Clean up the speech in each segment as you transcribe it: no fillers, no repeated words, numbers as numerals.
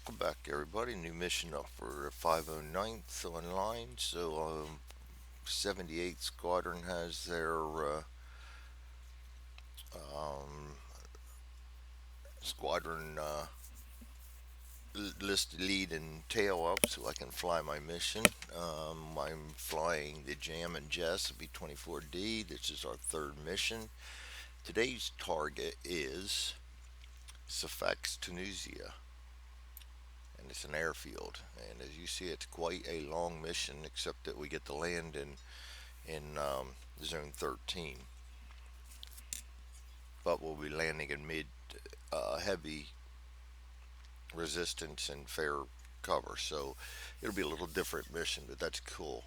welcome back everybody. New mission up for 509th online. 78th Squadron has their um, squadron list lead and tail up so I can fly my mission. I'm flying the Jammin Jess B-24D. This is our third mission. Today's target is Sfax, Tunisia, and it's an airfield. And as you see, it's quite a long mission, except that we get to land in zone 13, but we'll be landing in mid heavy resistance and fair cover. So it'll be a little different mission, but that's cool.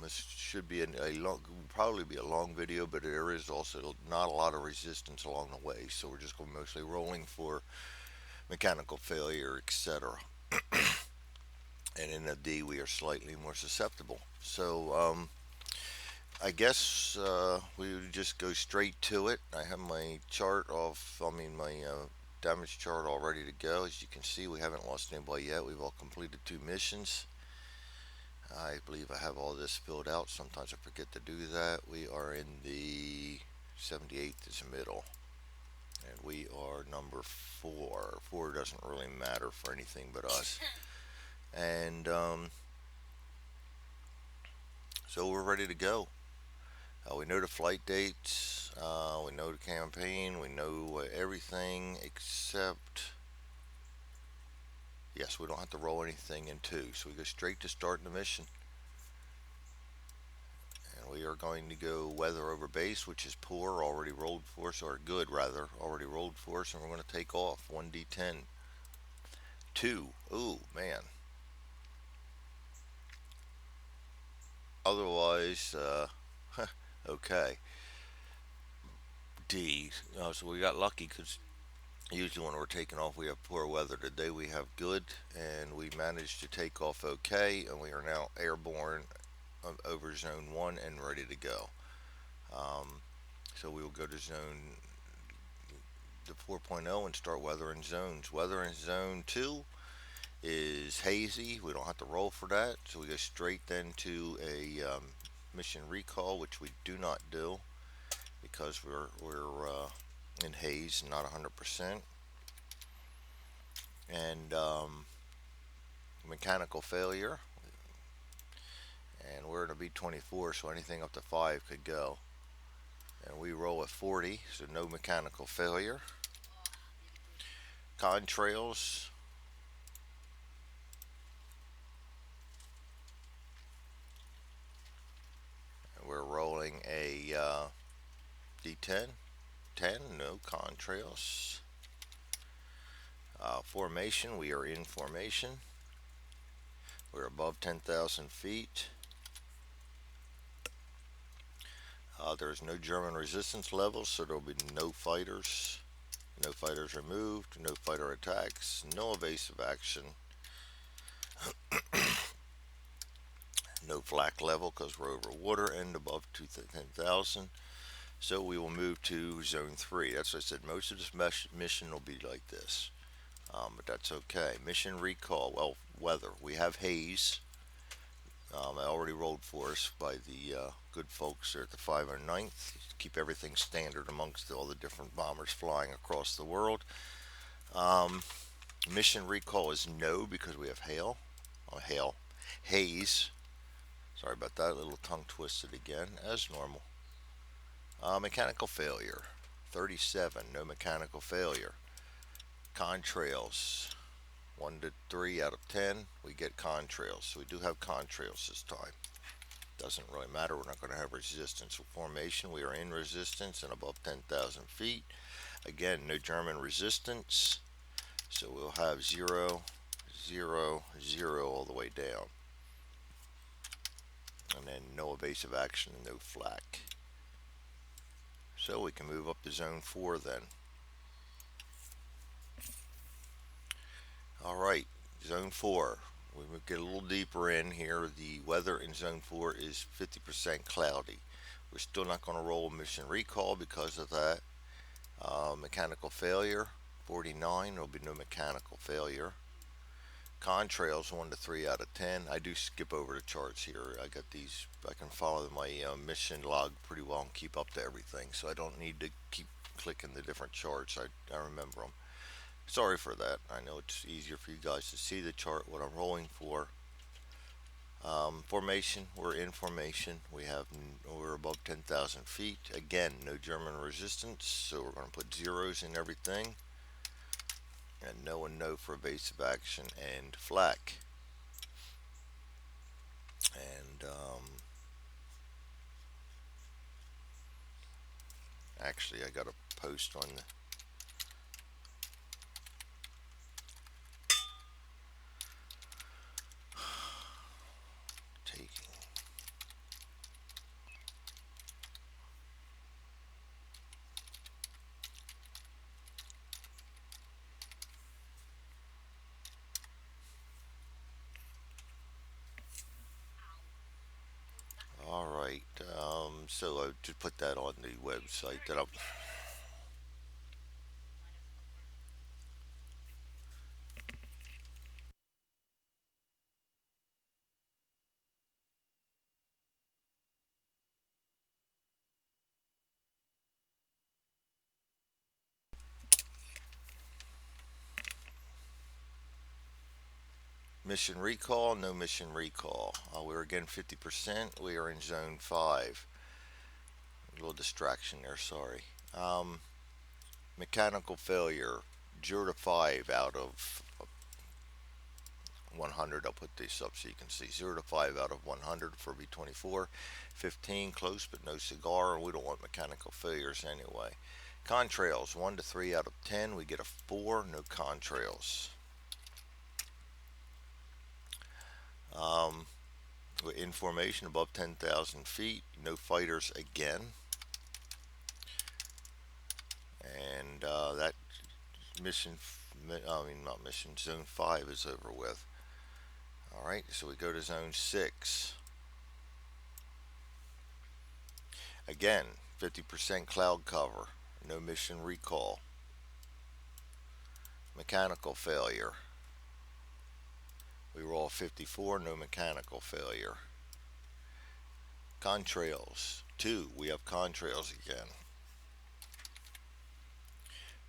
This should be a long, probably be a long video, but there is also not a lot of resistance along the way. So we're just going to mostly rolling for mechanical failure, etc. And in a D, we are slightly more susceptible. I guess we would just go straight to it. I have my chart off, my damage chart all ready to go. As you can see, we haven't lost anybody yet. We've all completed 2 missions. I believe I have all this filled out. Sometimes I forget to do that. We are in the 78th is middle. And we are number 4. 4 doesn't really matter for anything but us. And so we're ready to go. We know the flight dates, we know the campaign, we know everything except, yes, we don't have to roll anything in 2. So we go straight to starting the mission. And we are going to go weather over base, which is poor, already rolled for us, or good rather, already rolled for us, and we're going to take off. 1d10. 2. Ooh, man. Otherwise, okay. D. So we got lucky because usually when we're taking off we have poor weather. Today we have good, and we managed to take off okay, and we are now airborne over zone 1 and ready to go. So we will go to zone the 4.0 and start weathering zones. Weather in zone 2 is hazy. We don't have to roll for that, so we go straight then to a mission recall, which we do not do because we're in haze, not 100%. And mechanical failure, and we're in a B-24, so anything up to 5 could go. And we roll at 40, so no mechanical failure. Contrails, we're rolling a D10. 10, no contrails. Formation, we are in formation. We're above 10,000 feet. There's no German resistance levels, so there will be no fighters. No fighters removed, no fighter attacks, no evasive action, no flak level because we're over water and above 10,000. So we will move to zone 3. That's what I said. Most of this mission will be like this. But that's okay. Mission recall. Well, weather. We have haze. I already rolled for us by the good folks there at the 509th. Keep everything standard amongst all the different bombers flying across the world. Mission recall is no because we have hail. Oh, hail. Haze. Sorry about that. A little tongue twisted again, as normal. Mechanical failure. 37. No mechanical failure. Contrails. 1 to 3 out of 10, we get contrails. So we do have contrails this time. Doesn't really matter. We're not going to have resistance. So formation, we are in resistance and above 10,000 feet. Again, no German resistance. So we'll have 0, 0, 0 all the way down. And then no evasive action and no flak. So we can move up to zone 4 then. Alright, zone 4. We will get a little deeper in here. The weather in zone 4 is 50% cloudy. We're still not going to roll a mission recall because of that. Mechanical failure, 49. There will be no mechanical failure. Contrails 1 to 3 out of 10. I do skip over the charts here. I got these. I can follow my mission log pretty well and keep up to everything, so I don't need to keep clicking the different charts. I remember them. Sorry for that. I know it's easier for you guys to see the chart, what I'm rolling for. Formation, we're in formation. We're above 10,000 feet. Again, no German resistance, so we're going to put zeros in everything. And no and no for evasive action and flak. And actually, I got a post on the taking. All right. So I just put that on the website that I'm. Mission recall, no mission recall. We're again 50%. We are in zone 5. A little distraction there, sorry. Mechanical failure, 0 to 5 out of 100. I'll put this up so you can see 0 to 5 out of 100 for B24. 15, close but no cigar. We don't want mechanical failures anyway. Contrails, 1 to 3 out of 10. We get a 4, no contrails. We're in formation above 10,000 feet. No fighters again. And that mission, I mean, not mission, zone 5 is over with. All right, so we go to zone 6. Again, 50% cloud cover, no mission recall. Mechanical failure. We roll 54, no mechanical failure. Contrails, 2, we have contrails again.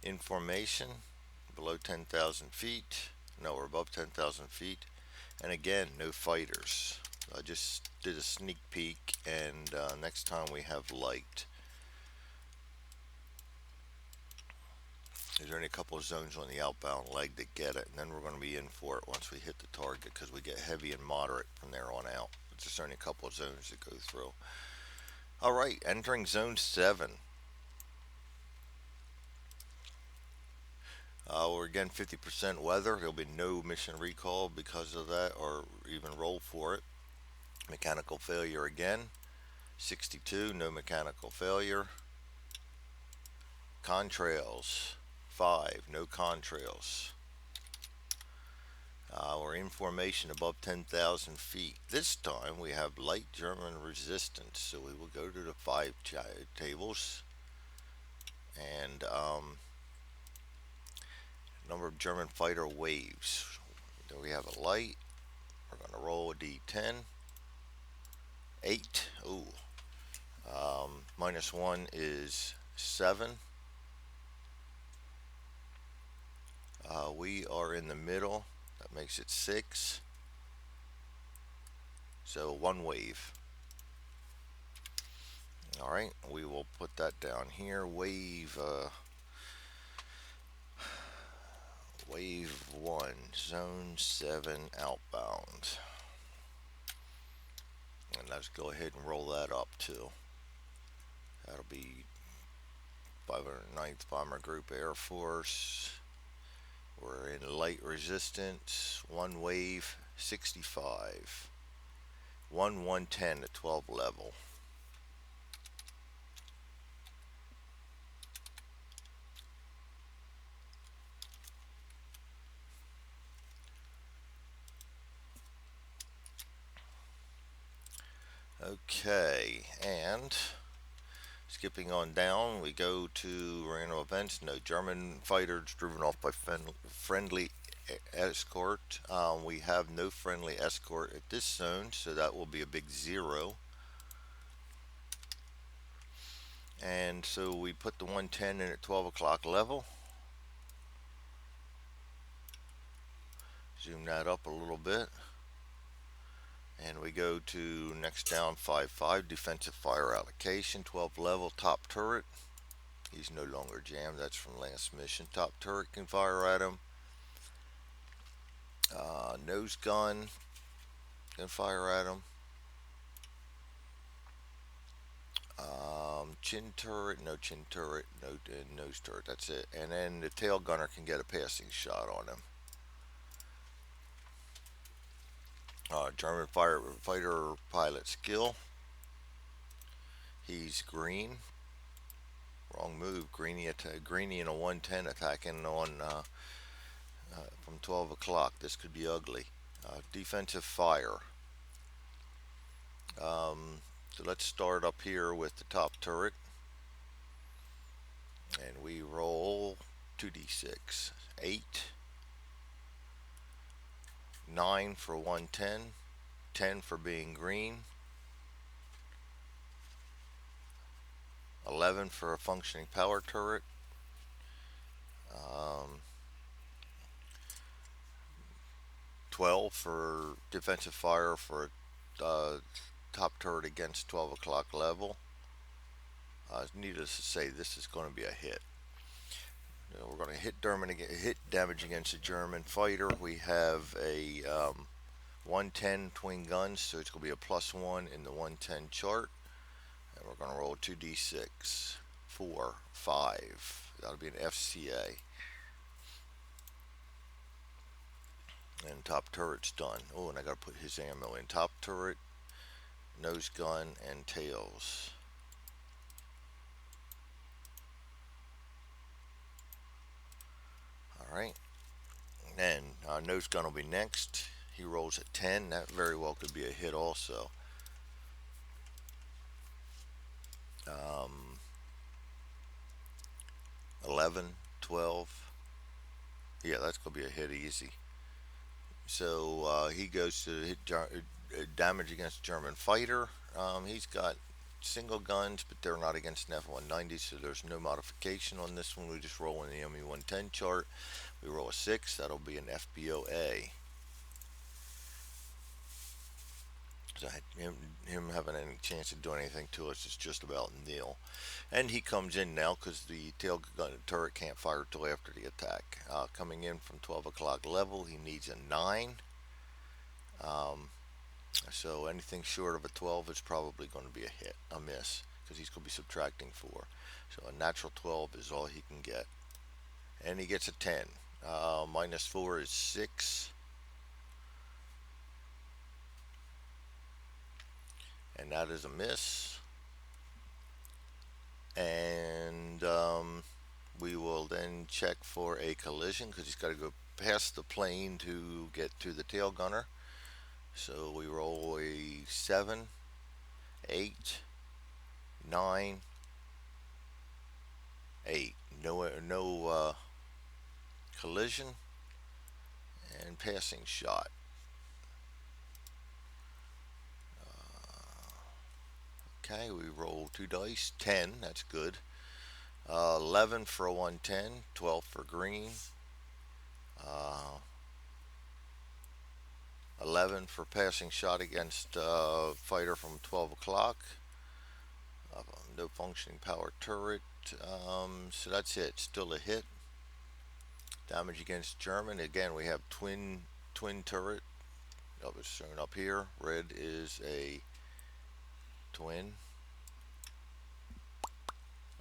In formation, below 10,000 feet. No, we're above 10,000 feet. And again, no fighters. I just did a sneak peek, and next time we have light. There's only a couple of zones on the outbound leg that get it, and then we're going to be in for it once we hit the target because we get heavy and moderate from there on out. It's just only a couple of zones to go through. All right, entering zone 7. We're again 50% weather. There'll be no mission recall because of that, or even roll for it. Mechanical failure again. 62, no mechanical failure. Contrails, 5, no contrails. We're in formation above 10,000 feet. This time we have light German resistance, so we will go to the 5 tables. And number of German fighter waves. There we have a light. We're going to roll a d10. 8. Ooh. -1 is 7. We are in the middle. That makes it 6. So 1 wave. Alright, we will put that down here. Wave 1, zone 7 outbound. And let's go ahead and roll that up too. That'll be 509th Bomber Group Air Force. We're in light resistance, 1 wave, 65. 110 to 12 level. Okay, and skipping on down, we go to random events. No German fighters driven off by friendly escort. We have no friendly escort at this zone, so that will be a big 0. And so we put the 110 in at 12 o'clock level. Zoom that up a little bit. And we go to next down 5-5, defensive fire allocation, 12 level, top turret. He's no longer jammed. That's from last mission. Top turret can fire at him. Nose gun can fire at him. Chin turret, no chin turret, no nose turret. That's it. And then the tail gunner can get a passing shot on him. German fighter pilot skill. He's green. Wrong move. Greenie in a 110 attacking on from 12 o'clock. This could be ugly. Defensive fire. So let's start up here with the top turret. And we roll 2d6. 8. 9 for 110. 10 for being green. 11 for a functioning power turret. 12 for defensive fire for top turret against 12 o'clock level. Needless to say, this is going to be a hit. We're going to hit damage against a German fighter. We have a 110 twin guns, so it's going to be a +1 in the 110 chart. And we're going to roll 2d6, 4, 5. That'll be an FCA. And top turret's done. Oh, and I got to put his ammo in. Top turret, nose gun, and tails. Alright. And nose gun will be next. He rolls at 10. That very well could be a hit also. 11, 12. Yeah, that's going to be a hit easy. So he goes to hit damage against German fighter. He's got single guns, but they're not against an F-190, so there's no modification on this one. We just roll in the ME-110 chart. We roll a 6. That'll be an FBOA. So him having any chance of doing anything to us is just about nil. And he comes in now because the tail gun turret can't fire till after the attack. Coming in from 12 o'clock level, he needs a 9. So anything short of a 12 is probably going to be a miss, because he's going to be subtracting 4. So a natural 12 is all he can get. And he gets a 10. -4 is 6. And that is a miss. And we will then check for a collision, because he's got to go past the plane to get to the tail gunner. So we roll a 7, 8, 9, 8. No collision and passing shot. Okay, we roll 2 dice. 10, that's good. 11 for a 110, 12 for green. 11 for passing shot against fighter from 12 o'clock. No functioning power turret. So that's it. Still a hit. Damage against German. Again, we have twin turret. That was shown up here. Red is a twin.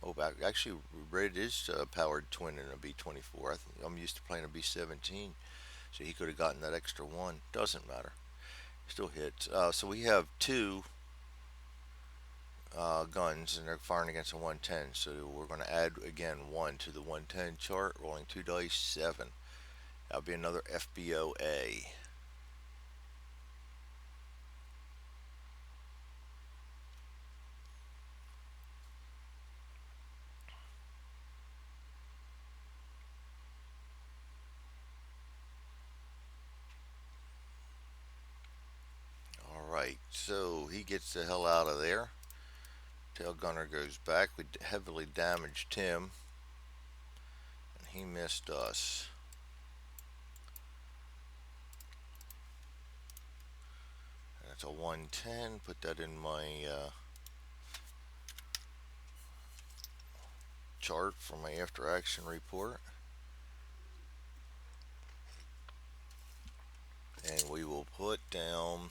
Oh, actually, red is powered twin in a B-24. I'm used to playing a B-17, so he could have gotten that extra 1. Doesn't matter. Still hits. So we have 2 guns, and they're firing against a 110. So we're going to add again 1 to the 110 chart. Rolling 2 dice, 7. That'll be another FBOA. So he gets the hell out of there. Tail gunner goes back. We heavily damaged him, and he missed us. That's a 110. Put that in my chart for my after action report. And we will put down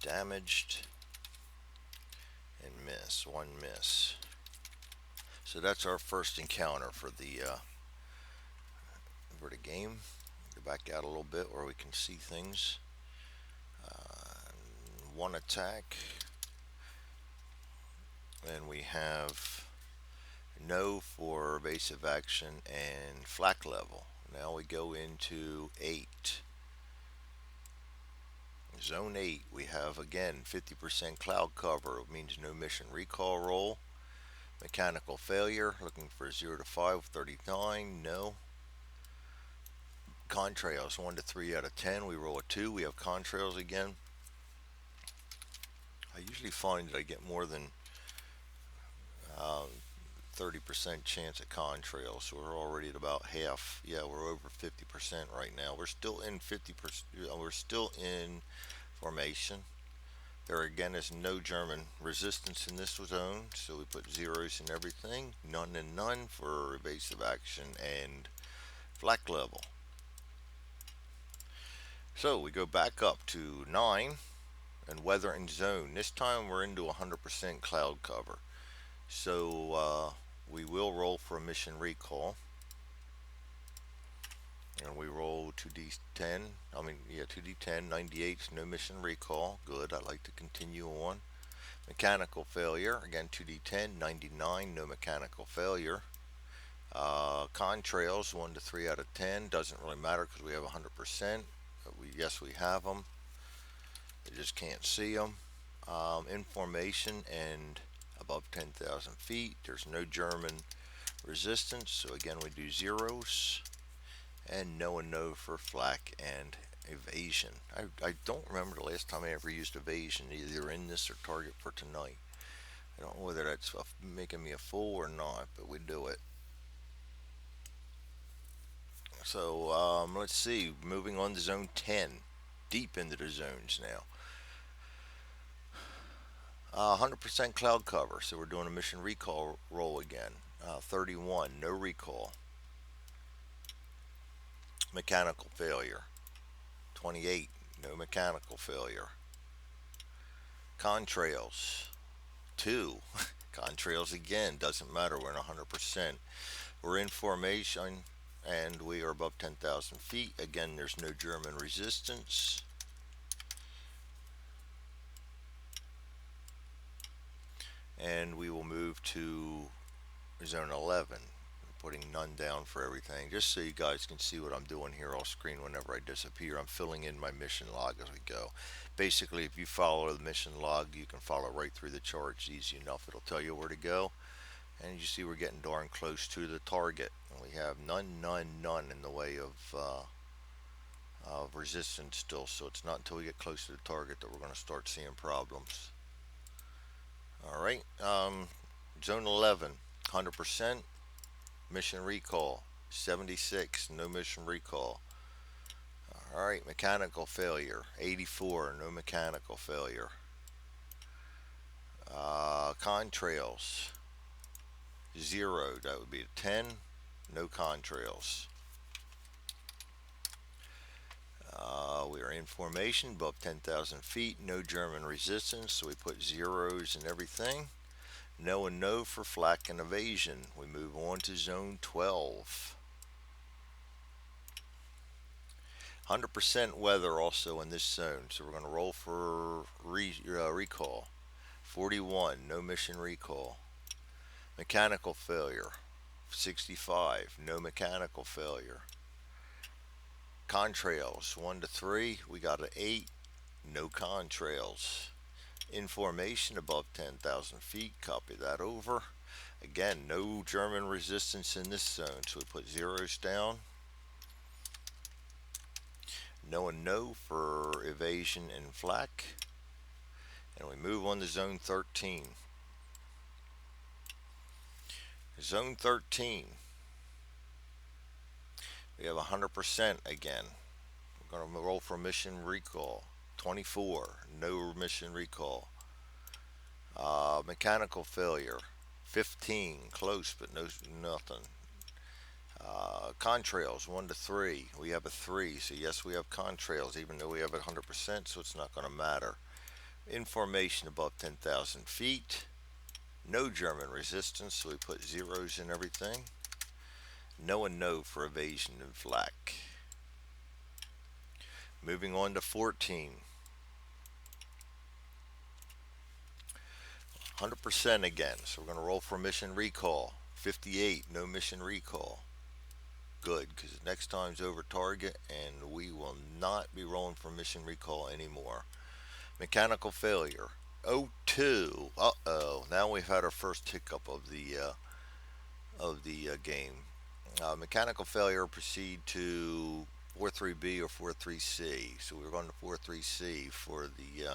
damaged and miss. One miss. So that's our first encounter for the game. Go back out a little bit where we can see things. One attack, and we have no for evasive action and flak level. Now we go into 8. Zone 8, we have again 50% cloud cover. It means no mission recall roll. Mechanical failure, looking for 0 to 5, 39, no. Contrails, 1 to 3 out of 10. We roll a 2, we have contrails again. I usually find that I get more than 30% chance at contrails, so we're already at about half. Yeah, we're over 50% right now. We're still in 50%. We're still in formation. There again is no German resistance in this zone, so we put zeros in everything. None and none for evasive action and flak level. So we go back up to 9 and weather and zone. This time we're into 100% cloud cover. So we will roll for a mission recall. And we roll 2d10. 2d10, 98, no mission recall. Good, I'd like to continue on. Mechanical failure, again 2d10, 99, no mechanical failure. Contrails, 1 to 3 out of 10, doesn't really matter because we have 100%. Yes, we have them. I just can't see them. Information and above 10,000 feet. There's no German resistance, so again we do zeros. And no and no for flak and evasion. I don't remember the last time I ever used evasion, either in this or target for tonight. I don't know whether that's making me a fool or not, but we do it. So let's see. Moving on to zone 10. Deep into the zones now. 100% cloud cover, so we're doing a mission recall roll again. 31, no recall. Mechanical failure. 28, no mechanical failure. Contrails, 2. Contrails again, doesn't matter, we're in 100%. We're in formation and we are above 10,000 feet. Again, there's no German resistance. And we will move to zone 11, putting none down for everything, just so you guys can see what I'm doing here off screen whenever I disappear. I'm filling in my mission log as we go. Basically, if you follow the mission log, you can follow right through the chart. It's easy enough. It'll tell you where to go. And you see we're getting darn close to the target. And we have none, none, none in the way of resistance still. So it's not until we get close to the target that we're going to start seeing problems. Alright, zone 11, 100%. Mission recall, 76, no mission recall. Alright, mechanical failure, 84, no mechanical failure. Contrails, 0, that would be a 10, no contrails. We are in formation above 10,000 feet, no German resistance, so we put zeros in everything. No and no for flak and evasion. We move on to zone 12. 100% weather also in this zone, so we're going to roll for recall. 41, no mission recall. Mechanical failure, 65, no mechanical failure. Contrails, 1 to 3, we got an 8, no contrails. In formation above 10,000 feet, copy that over. Again, no German resistance in this zone, so we put zeros down. No and no for evasion and flak. And we move on to zone 13. Zone 13, we have 100% again. We're going to roll for mission recall. 24, no mission recall. Mechanical failure. 15, close but no nothing. Contrails 1 to 3. We have a 3, so yes, we have contrails, even though we have 100%, so it's not going to matter. Information above 10,000 feet. No German resistance, so we put zeros in everything. No and no for evasion and flak. Moving on to 14. 100% again, so we're going to roll for mission recall. 58, no mission recall. Good, because next time's over target, and we will not be rolling for mission recall anymore. Mechanical failure. 02. Uh-oh. Now we've had our first hiccup of the game. Mechanical failure proceed to 43B or 43C. So we're going to 43C for the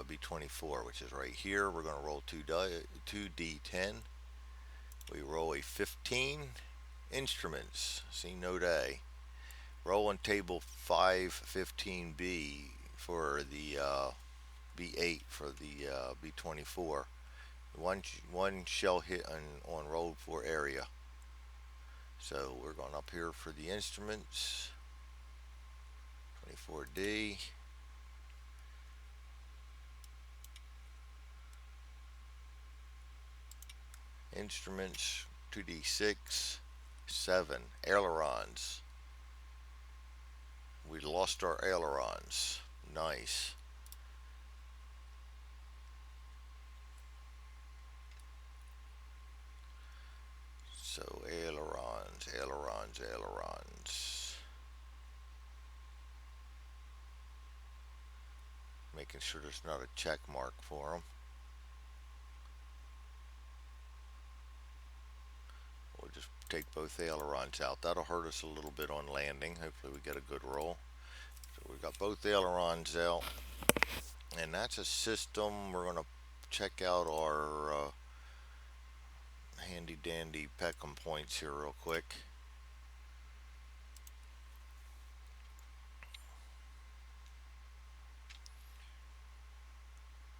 B24, which is right here. We're going to roll 2D10. We roll a 15. Instruments. See note A. Roll on table 515B for the B8 for the B24. One shell hit on roll 4 area. So we're going up here for the instruments. 24D. Instruments 2D6. 7. Ailerons. We lost our ailerons. Nice. So ailerons. Making sure there's not a check mark for them. We'll just take both ailerons out. That'll hurt us a little bit on landing. Hopefully we get a good roll. So we've got both ailerons out. And that's a system. We're going to check out our handy dandy Peckham points here real quick.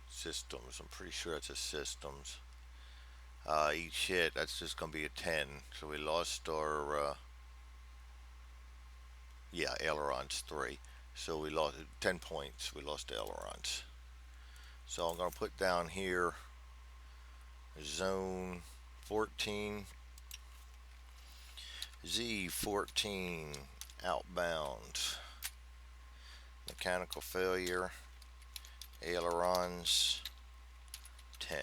Systems. I'm pretty sure it's a systems. Each hit, that's just going to be a 10. So we lost our, ailerons 3. So we lost 10 points. We lost ailerons. So I'm going to put down here zone 14. Z14 outbound. Mechanical failure. Ailerons 10.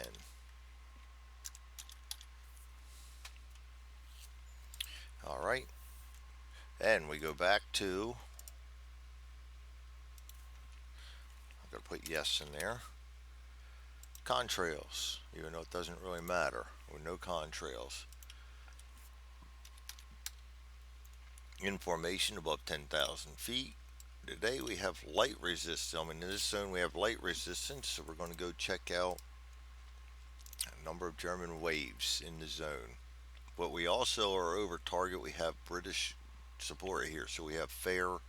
Alright. And we go back to, I'm going to put yes in there. Contrails, even though it doesn't really matter. With no contrails. In formation above 10,000 feet. Today we have light resistance. In this zone we have light resistance, so we're going to go check out a number of German waves in the zone. But we also are over target. We have British support here, so we have fair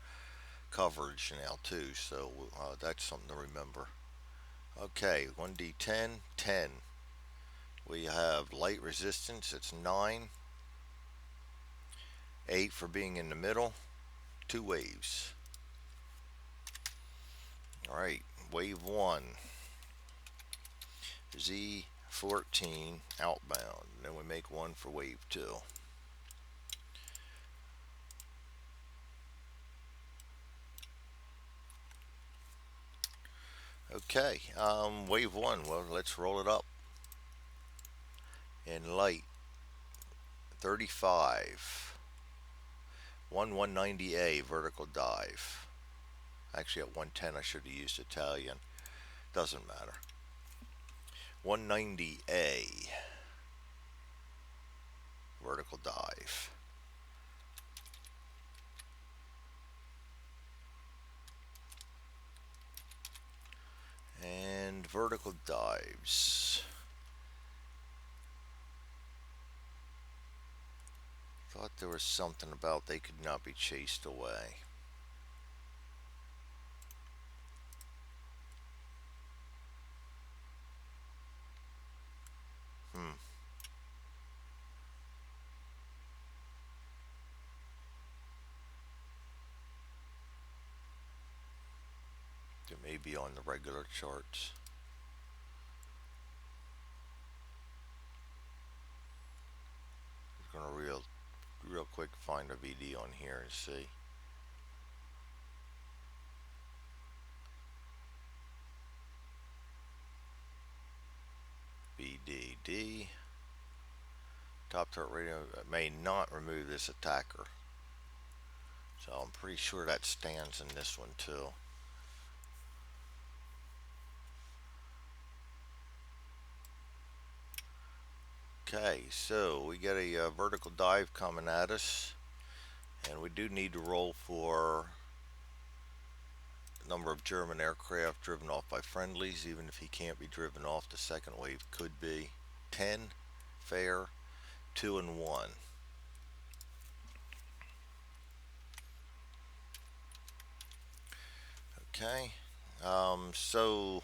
coverage now too. So that's something to remember. Okay, 1D10, 10. We have light resistance. It's 9. 8 for being in the middle. 2 waves. Alright, wave 1. Z14 outbound. Then we make one for wave 2. Okay, wave 1. Well, let's roll it up. In light, 35. 190A vertical dive. Actually at 110 I should have used Italian. Doesn't matter. 190A vertical dive. dives. Thought there was something about they could not be chased away. Hmm. They may be on the regular charts. I'm gonna real quick find a VD on here and see. BDD. Top turret radio may not remove this attacker. So I'm pretty sure that stands in this one too. Okay, so we get a vertical dive coming at us, and we do need to roll for number of German aircraft driven off by friendlies. Even if he can't be driven off, the second wave could be 10, fair, 2 and 1. Okay, so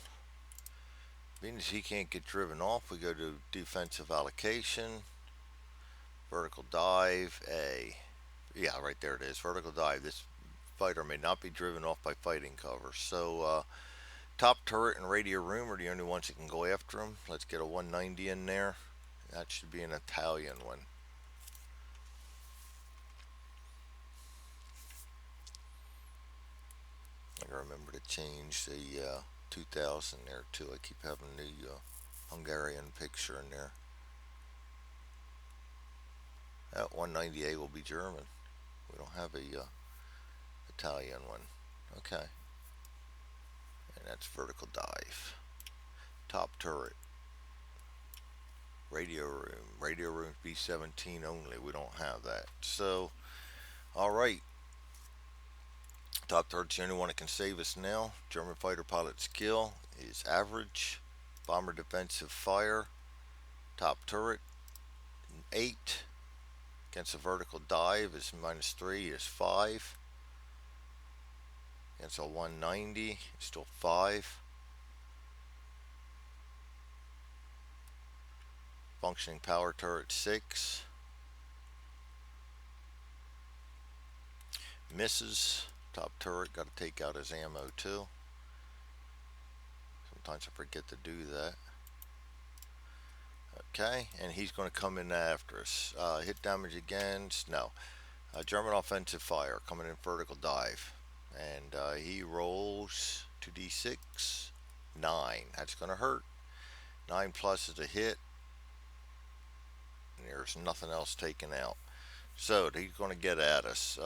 means he can't get driven off. We go to defensive allocation, vertical dive, A. Yeah, right there it is. Vertical dive. This fighter may not be driven off by fighting cover. So top turret and radio room are the only ones that can go after him. Let's get a 190 in there. That should be an Italian one. I gotta remember to change the 2000 there too. I keep having the Hungarian picture in there. That 190A will be German. We don't have a Italian one. Okay. And that's vertical dive. Top turret. Radio room. Radio room B-17 only. We don't have that. So, alright. Top turret's the only one that can save us now. German fighter pilot skill is average. Bomber defensive fire. Top turret 8. Against a vertical dive is -3 is 5. Against a 190 it's still 5. Functioning power turret 6. Misses. Top turret got to take out his ammo too. Sometimes I forget to do that. Okay, and he's going to come in after us. Hit damage against, no. German offensive fire coming in vertical dive. And he rolls 2d6. 9. That's going to hurt. 9 plus is a hit. And there's nothing else taken out. So he's going to get at us.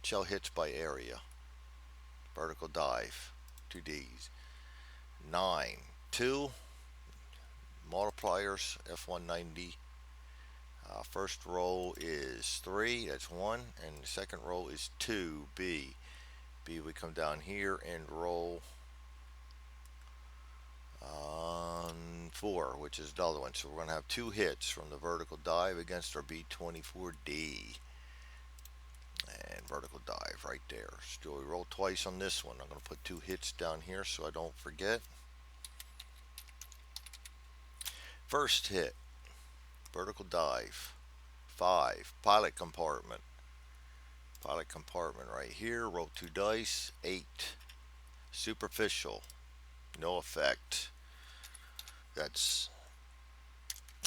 Shell hits by area. Vertical dive. 2Ds. 9. 2. Multipliers. F190. First roll is 3. That's 1. And the second roll is 2. B. B, we come down here and roll 4, which is the other one. So we're going to have 2 hits from the vertical dive against our B-24D. And vertical dive right there. Still, we roll twice on this one. I'm going to put 2 hits down here so I don't forget. First hit, vertical dive, 5. Pilot compartment. Pilot compartment right here. Roll 2 dice, 8. Superficial, no effect. That's,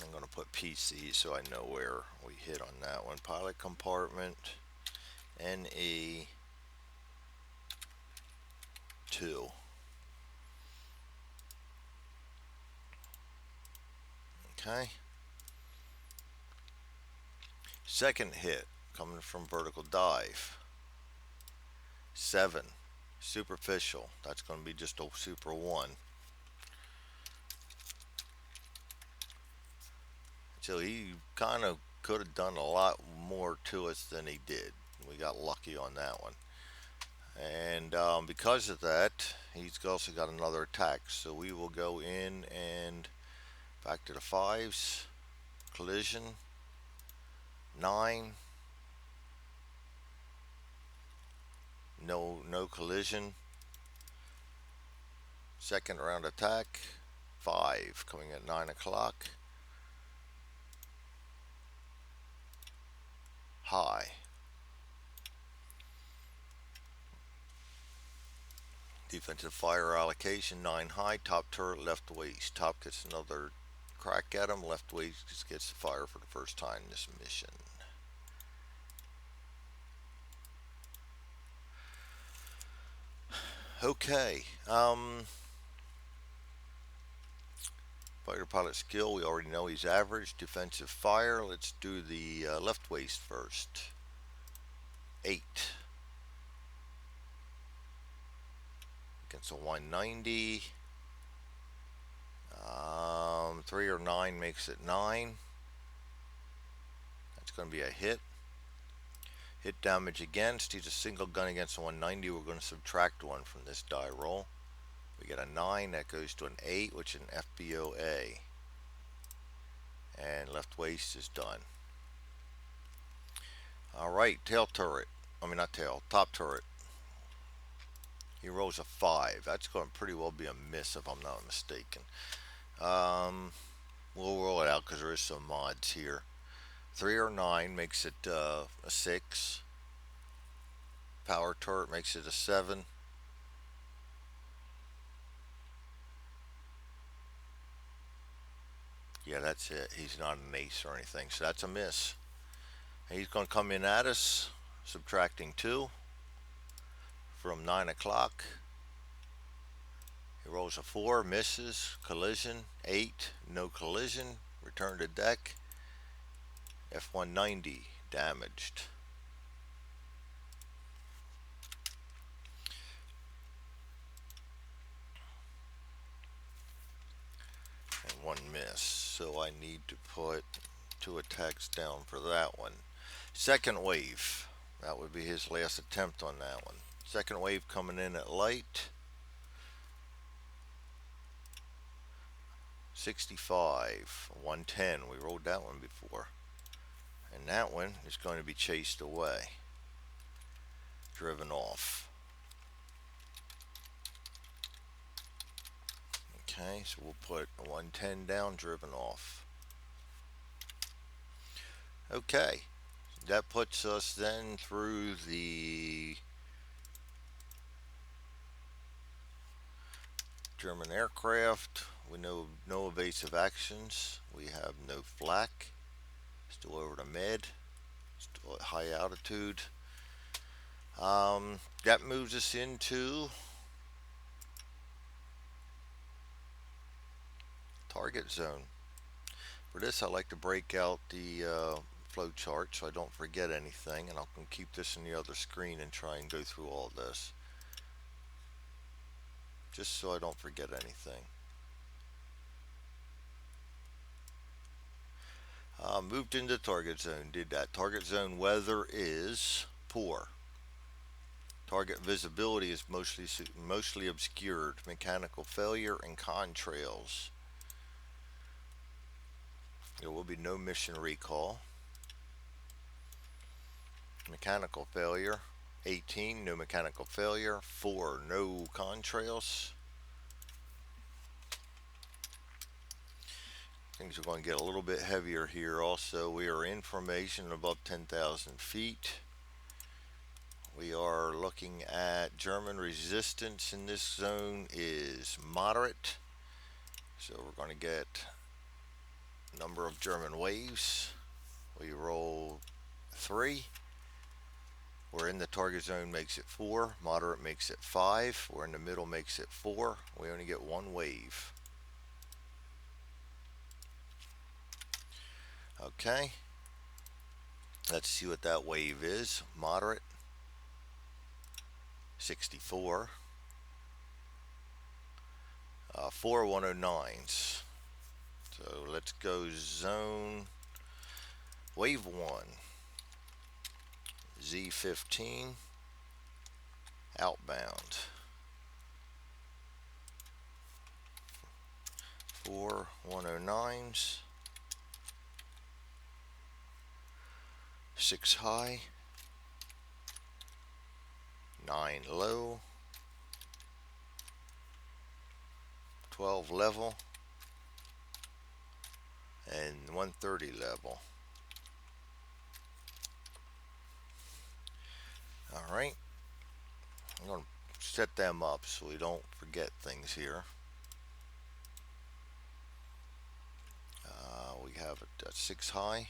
I'm going to put PC so I know where we hit on that one. Pilot compartment, NE 2. Okay. Second hit coming from vertical dive. 7. Superficial. That's going to be just a super 1. So he kind of could have done a lot more to us than he did. We got lucky on that one. And because of that, He's also got another attack. So we will go in and back to the fives. Collision. 9. No collision. Second round attack. 5 coming at 9 o'clock. High. Defensive fire allocation 9 high. Top turret left waist. Top gets another crack at him. Left waist gets the fire for the first time in this mission. Okay. Fighter pilot skill, we already know he's average. Defensive fire, let's do the left waist first. 8. Against a 190. 3 or 9 makes it 9. That's going to be a hit. Hit damage against, he's a single gun against a 190. We're going to subtract 1 from this die roll. We get a 9, that goes to an 8, which is an FBOA. And left waist is done. Alright, tail turret. I mean, not tail, top turret. He rolls a 5. That's going to pretty well be a miss if I'm not mistaken. We'll roll it out because there is some mods here. 3 or 9 makes it a 6. Power turret makes it a 7. Yeah, that's it. He's not an ace or anything, so that's a miss. And he's going to come in at us, subtracting 2 from 9 o'clock. He rolls a 4, misses, collision, 8, no collision, return to deck, F-190, damaged. And 1 miss, so I need to put 2 attacks down for that one. Second wave, that would be his last attempt on that one. Second wave coming in at light. 65, 110, we rolled that one before. And that one is going to be chased away. Driven off. Okay, so we'll put 110 down, driven off. Okay, that puts us then through the German aircraft. We know no evasive actions. We have no flak. Still over to mid. Still at high altitude. That moves us into target zone. For this, I like to break out the flow chart so I don't forget anything, and I can keep this in the other screen and try and go through all this, just so I don't forget anything. Moved into target zone, did that. Target zone weather is poor. Target visibility is mostly obscured. Mechanical failure and contrails. There will be no mission recall. Mechanical failure, 18, no mechanical failure. 4, no contrails. Things are going to get a little bit heavier here also. We are in formation above 10,000 feet. We are looking at German resistance in this zone is moderate. So we're going to get a number of German waves. We roll 3. We're in the target zone, makes it 4. Moderate makes it 5. We're in the middle, makes it 4. We only get 1 wave. Okay. Let's see what that wave is. Moderate. 64. 4 109s. So let's go zone. Wave 1. Z15. Outbound. 4 109s, 6 high, 9 low, 12 level, and 130 level. Alright, I'm going to set them up so we don't forget things here. We have a 6 high,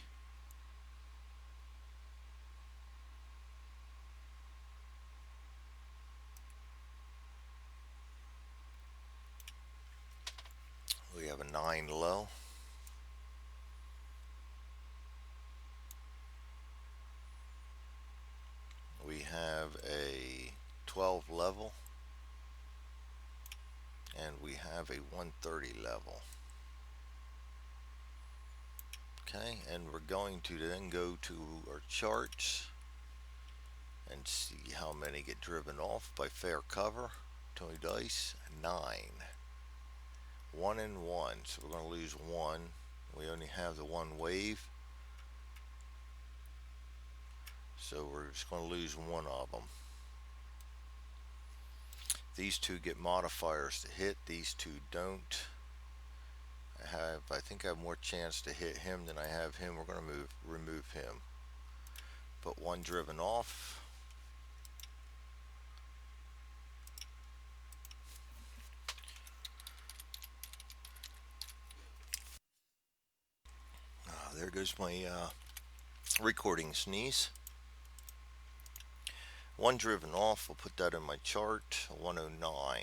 we have a 9 low, we have a 12 level, and we have a 130 level. Okay, and we're going to then go to our charts and see how many get driven off by fair cover. Tony Dice, 9. 1 and 1, so we're going to lose 1. We only have the 1 wave, so we're just going to lose 1 of them. These 2 get modifiers to hit, these 2 don't. I think I have more chance to hit him than I have him. We're going to remove him. Put 1 driven off. There goes my recording sneeze. 1 driven off, we'll put that in my chart. 109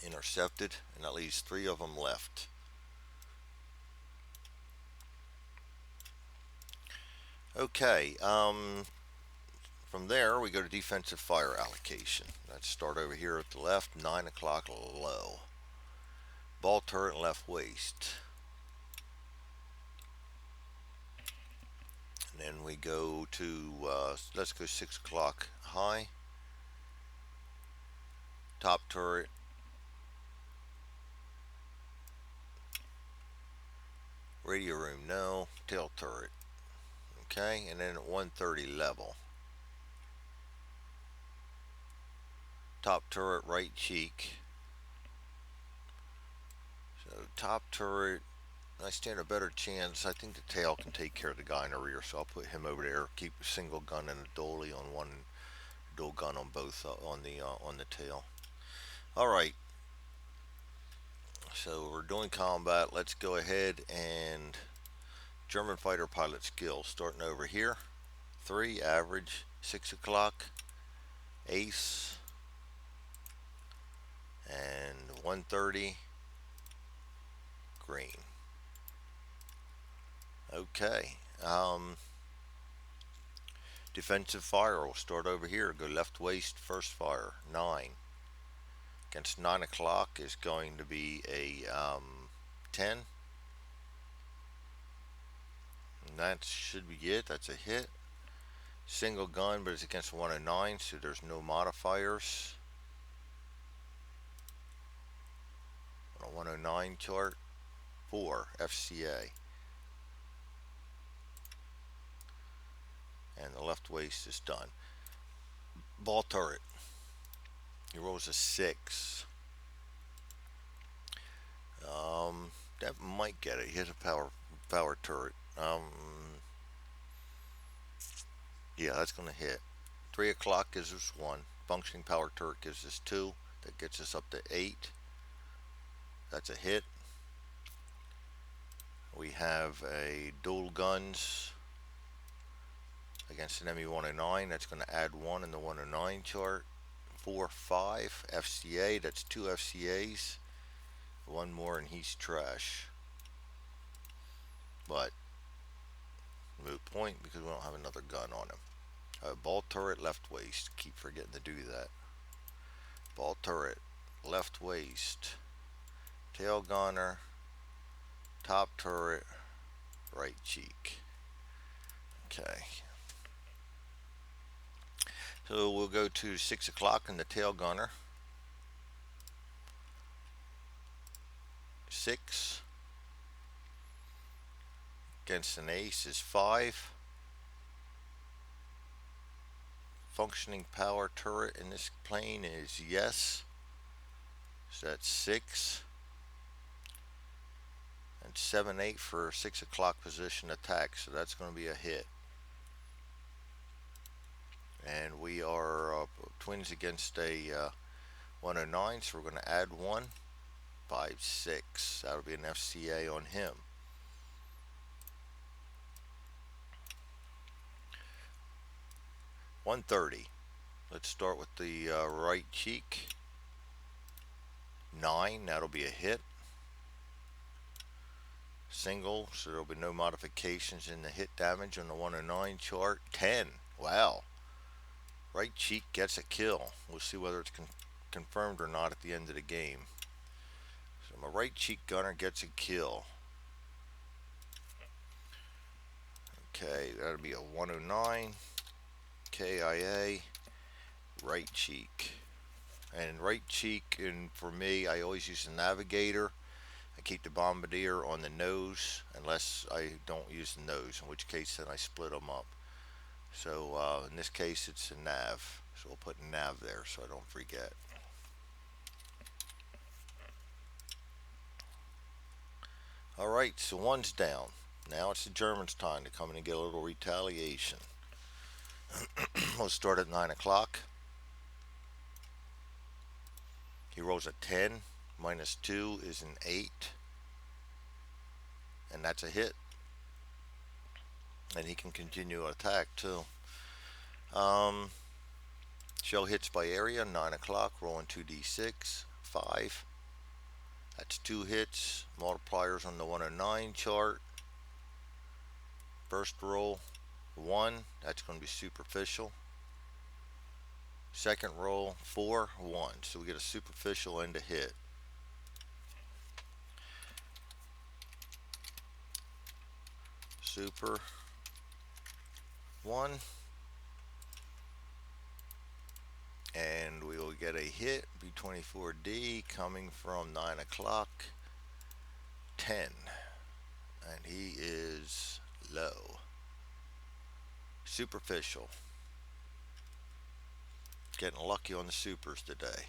intercepted, and that leaves 3 of them left. Okay, from there we go to defensive fire allocation. Let's start over here at the left, 9 o'clock low. Ball turret left waist. And then we go to, let's go 6 o'clock high. Top turret. Radio room, no. Tail turret. Okay, and then at 130 level. Top turret, right cheek. So top turret, I stand a better chance. I think the tail can take care of the guy in the rear, so I'll put him over there. Keep a single gun and a dolly on one, dual gun on both on the tail. All right. So we're doing combat. Let's go ahead and German fighter pilot skill. Starting over here. 3 average. 6 o'clock. Ace. And 130. Green. Okay. Defensive fire. We'll start over here. Go left waist. First fire. 9. Against 9 o'clock is going to be a 10. And that should be it. That's a hit. Single gun, but it's against 109, so there's no modifiers. On a 109 chart, 4 FCA. And the left waist is done. Ball turret. He rolls a 6. That might get it. He hit a power turret. Yeah, that's going to hit. 3 o'clock gives us 1. Functioning power turret gives us 2. That gets us up to 8. That's a hit. We have a dual guns against an ME-109. That's going to add 1 in the 109 chart. 4, 5 FCA. That's 2 FCAs. 1 more and he's trash. But moot point because we don't have another gun on him. Ball turret left waist. Keep forgetting to do that. Ball turret left waist. Tail gunner. Top turret right cheek. Okay. So we'll go to 6 o'clock in the tail gunner. 6. Against an ace is 5. Functioning power turret in this plane is yes. So that's 6. And 7, 8 for 6 o'clock position attack. So that's going to be a hit. And we are twins against a 109. So we're going to add 1. 5, 6. That'll be an FCA on him. $130. Let's start with the right cheek. 9. That'll be a hit. Single, so there'll be no modifications in the hit damage on the 109 chart. 10. Wow. Right cheek gets a kill. We'll see whether it's confirmed or not at the end of the game. So my right cheek gunner gets a kill. Okay, that'll be a 109. KIA. Right cheek. And right cheek, and for me, I always use the navigator. I keep the bombardier on the nose unless I don't use the nose, in which case then I split them up. So in this case it's a nav, so we'll put nav there so I don't forget. Alright, so 1's down. Now it's the Germans' time to come in and get a little retaliation. We'll start at 9 o'clock. He rolls a 10. Minus 2 is an 8. And that's a hit. And he can continue attack too. Shell hits by area, 9 o'clock, rolling 2d6, 5. That's 2 hits. Multipliers on the 109 chart. First roll, 1. That's going to be superficial. Second roll, 4, 1. So we get a superficial and a hit. Super 1. And we will get a hit, B24D, coming from 9 o'clock, 10. And he is low. Superficial. Getting lucky on the supers today.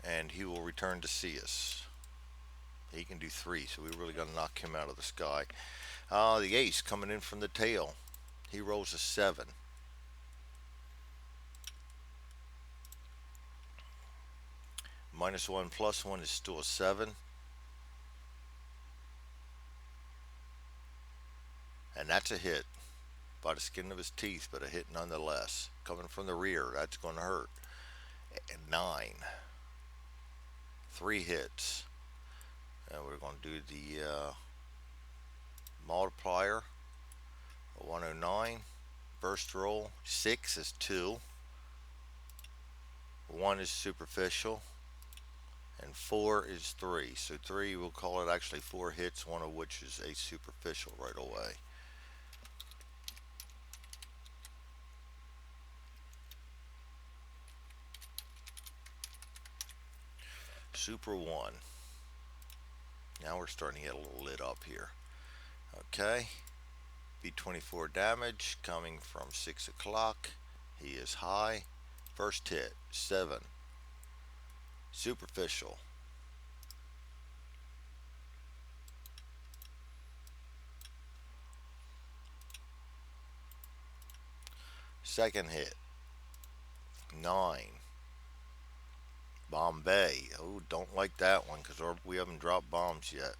And he will return to see us. He can do 3, so we really got to knock him out of the sky. The ace coming in from the tail. He rolls a 7. Minus 1 plus 1 is still a 7. And that's a hit. By the skin of his teeth, but a hit nonetheless. Coming from the rear, that's going to hurt. And 9. 3 hits. And we're going to do the multiplier. 109. First roll. 6 is 2. 1 is superficial. And 4 is 3. So 3, we'll call it actually 4 hits, one of which is a superficial right away. Super 1. Now we're starting to get a little lit up here. Okay. B24 damage coming from 6 o'clock. He is high. First hit, 7. Superficial. Second hit, 9. Bombay. Oh, don't like that one because we haven't dropped bombs yet.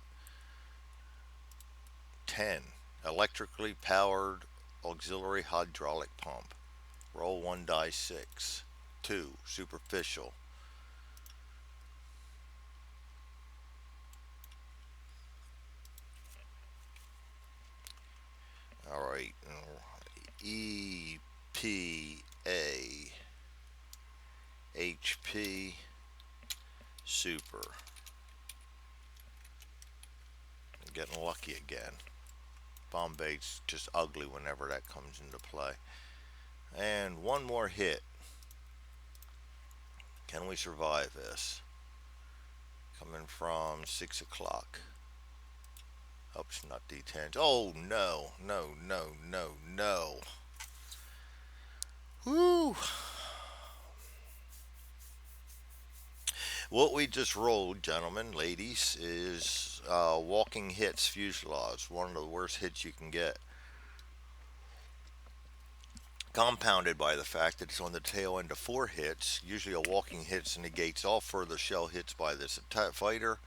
10. Electrically powered auxiliary hydraulic pump. Roll 1 die 6. 2. Superficial. Alright. EPA. HP. Super. I'm getting lucky again. Bombay's just ugly whenever that comes into play. And one more hit. Can we survive this? Coming from 6 o'clock. Oh, it's not D10. Oh, no, no, no, no, no. Woo! What we just rolled, gentlemen, ladies, is walking hits fuselage. One of the worst hits you can get. Compounded by the fact that it's on the tail end of four hits. Usually a walking hit negates all further shell hits by this fighter.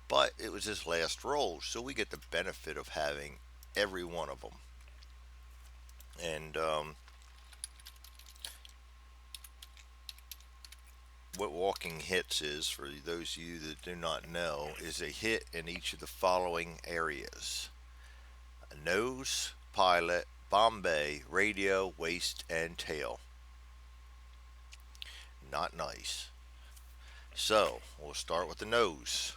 But it was his last roll, so we get the benefit of having every one of them. And what walking hits is, for those of you that do not know, is a hit in each of the following areas: nose, pilot, bomb bay, radio, waist, and tail. Not nice. So, we'll start with the nose.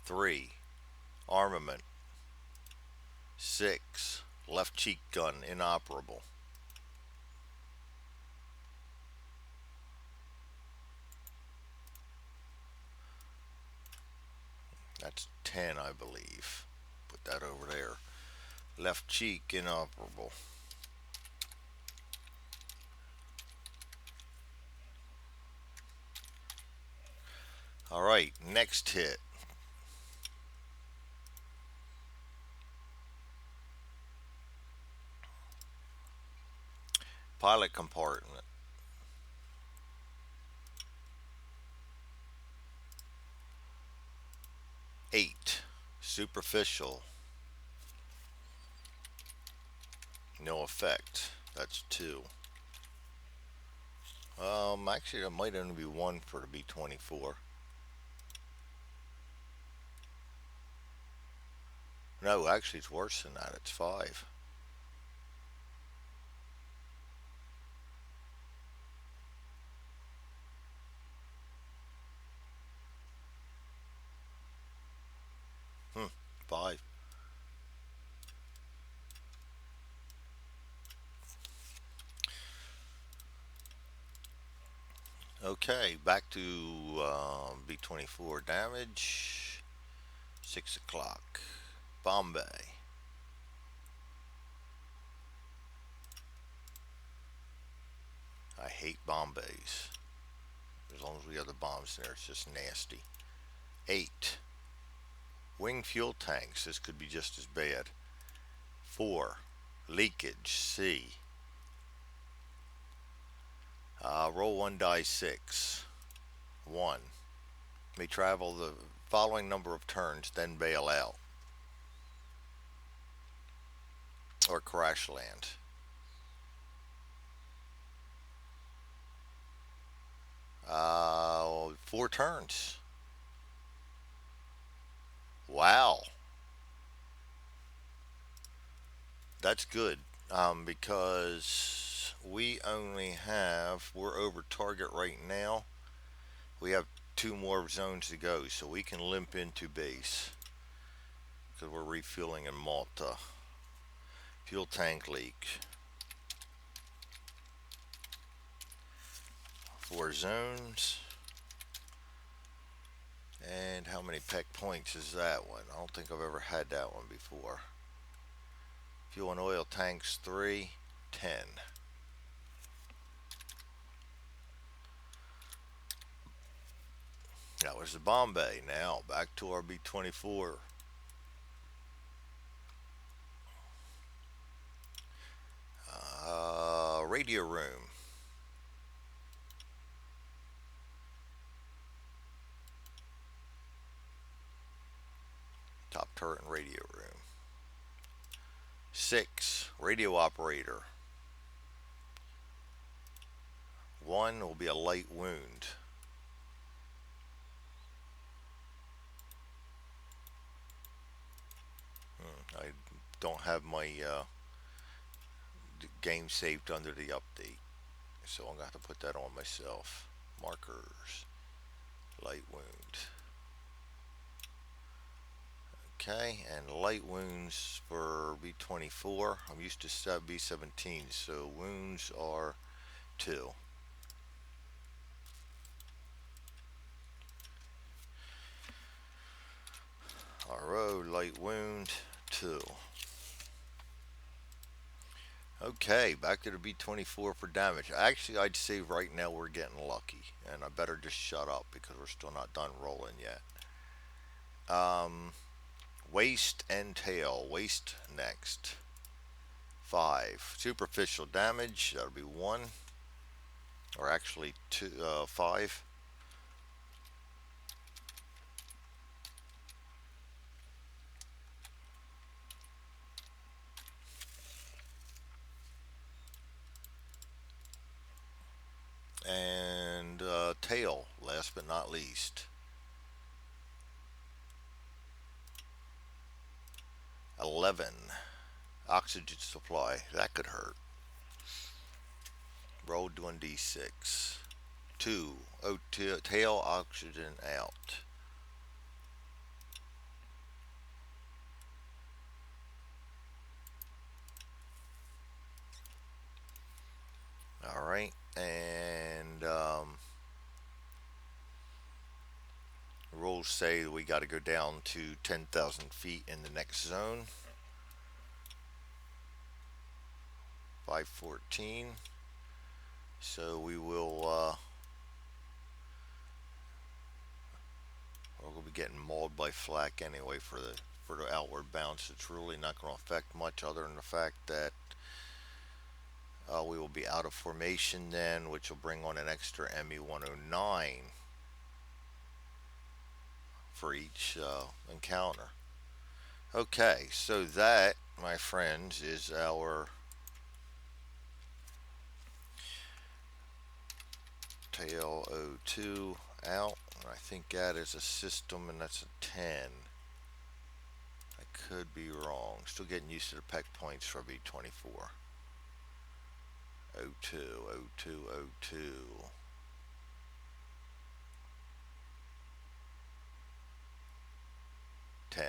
Three, armament. Six, left cheek gun inoperable. That's 10, I believe. Put that over there. Left cheek inoperable. All right, next hit. Pilot compartment. 8, superficial. No effect. That's 2. Actually, there might only be 1 for the B-24. No, actually, it's worse than that. It's 5. Hmm, 5. Okay, back to B-24 damage. 6 o'clock. Bombay. I hate Bombays. As long as we have the bombs there, it's just nasty. 8, wing fuel tanks. This could be just as bad. 4, leakage. C. Roll 1 die 6. 1. May travel the following number of turns, then bail out. Or crash land. 4 turns. Wow. That's good. Because we're over target right now. We have 2 more zones to go, so we can limp into base. Because we're refueling in Malta. Fuel tank leak. 4 zones. And how many peck points is that one? I don't think I've ever had that one before. Fuel and oil tanks 3, 10. That was the Bombay. Now back to our B-24. Radio room. Top turret and radio room. 6, radio operator. 1 will be a light wound. I don't have my game saved under the update, so I'm going to have to put that on myself. Markers. Light wound. Okay, and light wounds for B24. I'm used to B17, so wounds are 2. RO, light wound, 2. Okay, back to the B24 for damage. Actually, I'd say right now we're getting lucky, and I better just shut up because we're still not done rolling yet. Waist and tail. Waist next. 5. Superficial damage, that'll be 1. Or actually 5. And tail, last but not least. 11. Oxygen supply, that could hurt. Rolled 1d6. 2. Oh, tail oxygen out. Alright, and rules say we got to go down to 10,000 feet in the next zone. 514. So we will, we're going to be getting mauled by flak anyway for the outward bounce. It's really not going to affect much other than the fact that we will be out of formation then, which will bring on an extra ME 109 for each encounter. Okay, so that, my friends, is our tail 02 out. I think that is a system, and that's a 10. I could be wrong. Still getting used to the peck points for B24. 02, 02, 02. 10.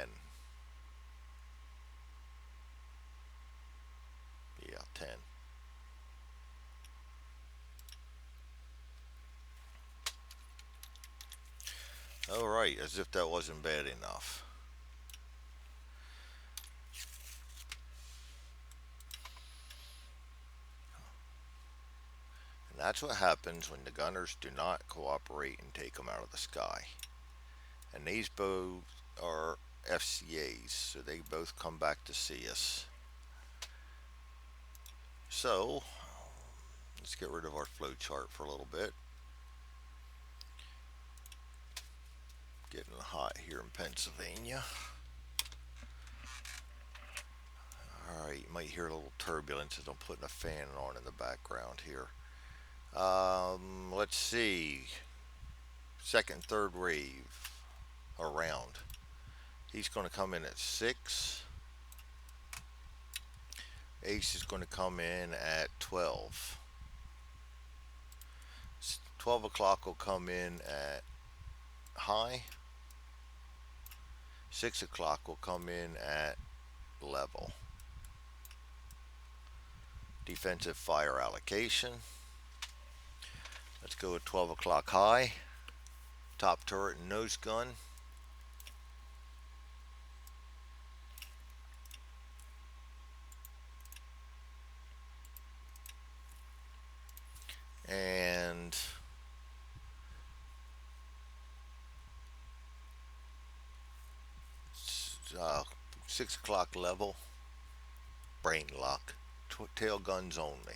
Yeah, 10. Alright, as if that wasn't bad enough. And that's what happens when the gunners do not cooperate and take them out of the sky. And these both are FCAs, so they both come back to see us. So, let's get rid of our flow chart for a little bit. Getting hot here in Pennsylvania. Alright, you might hear a little turbulence as I'm putting a fan on in the background here. Let's see. Second, third wave around. He's going to come in at 6. Ace is going to come in at 12. 12 o'clock will come in at high. 6 o'clock will come in at level. Defensive fire allocation. Let's go at 12 o'clock high. Top turret and nose gun. And 6 o'clock level. Brain lock. Tail guns only.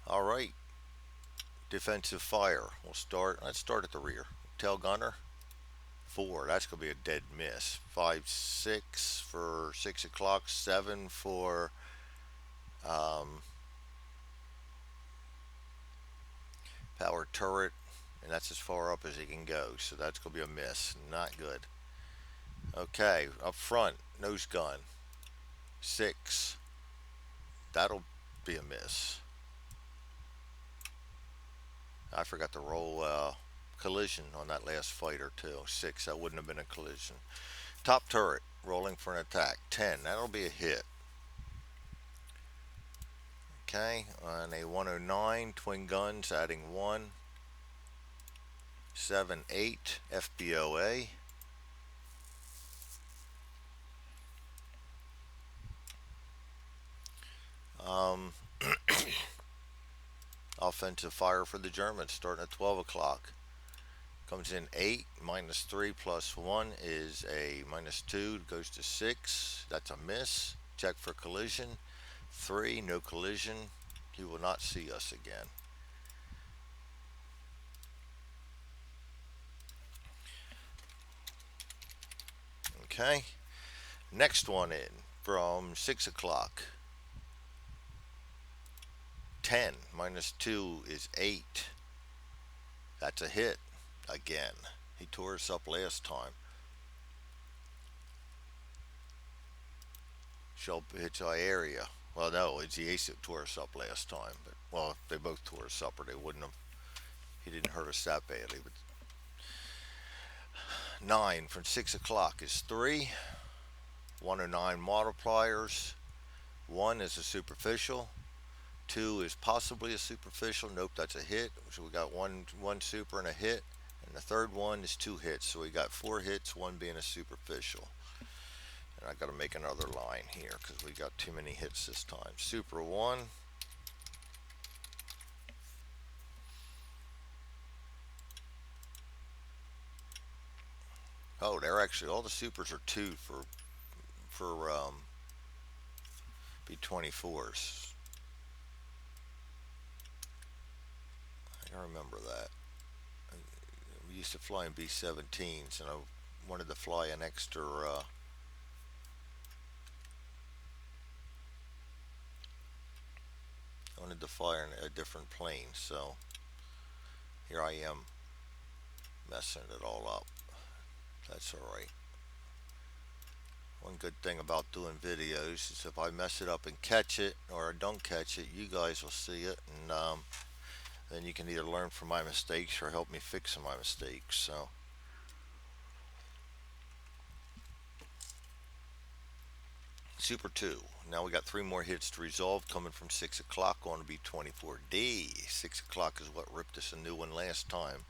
Alright. Defensive fire. Let's start at the rear. Tail gunner. 4. That's going to be a dead miss. 5, 6 for 6 o'clock. 7 for power turret. And that's as far up as he can go. So that's going to be a miss. Not good. Okay. Up front. Nose gun. 6. That'll be a miss. I forgot to roll collision on that last fighter too. 6, that wouldn't have been a collision. Top turret, rolling for an attack. 10, that'll be a hit. Okay, on a 109, twin guns, adding 1. 7, 8, FBOA. Um, offensive fire for the Germans, starting at 12 o'clock. Comes in 8, minus 3 plus 1 is a minus 2, goes to 6. That's a miss. Check for collision. 3, no collision. He will not see us again. Okay. Next one in from 6 o'clock. 10, minus 2 is 8. That's a hit again. He tore us up last time. Shell hits our area. Well, no, it's the ace that tore us up last time. But, well, they both tore us up, or they wouldn't have. He didn't hurt us that badly. But 9 from 6 o'clock is 3. 109 multipliers. 1 is a superficial. 2 is possibly a superficial. Nope, that's a hit. So we got one super and a hit. And the third one is 2 hits. So we got 4 hits, 1 being a superficial. And I got to make another line here because we got too many hits this time. Super 1. Oh, they're actually, all the supers are 2 for B-24s. I remember that. We used to fly in B-17s, and I wanted to fly an extra I wanted to fly in a different plane, so here I am messing it all up. That's alright. One good thing about doing videos is if I mess it up and catch it, or I don't catch it, you guys will see it, and then you can either learn from my mistakes or help me fix my mistakes. So Super 2. Now we got 3 more hits to resolve coming from 6 o'clock on to be 24D. 6 o'clock is what ripped us a new one last time.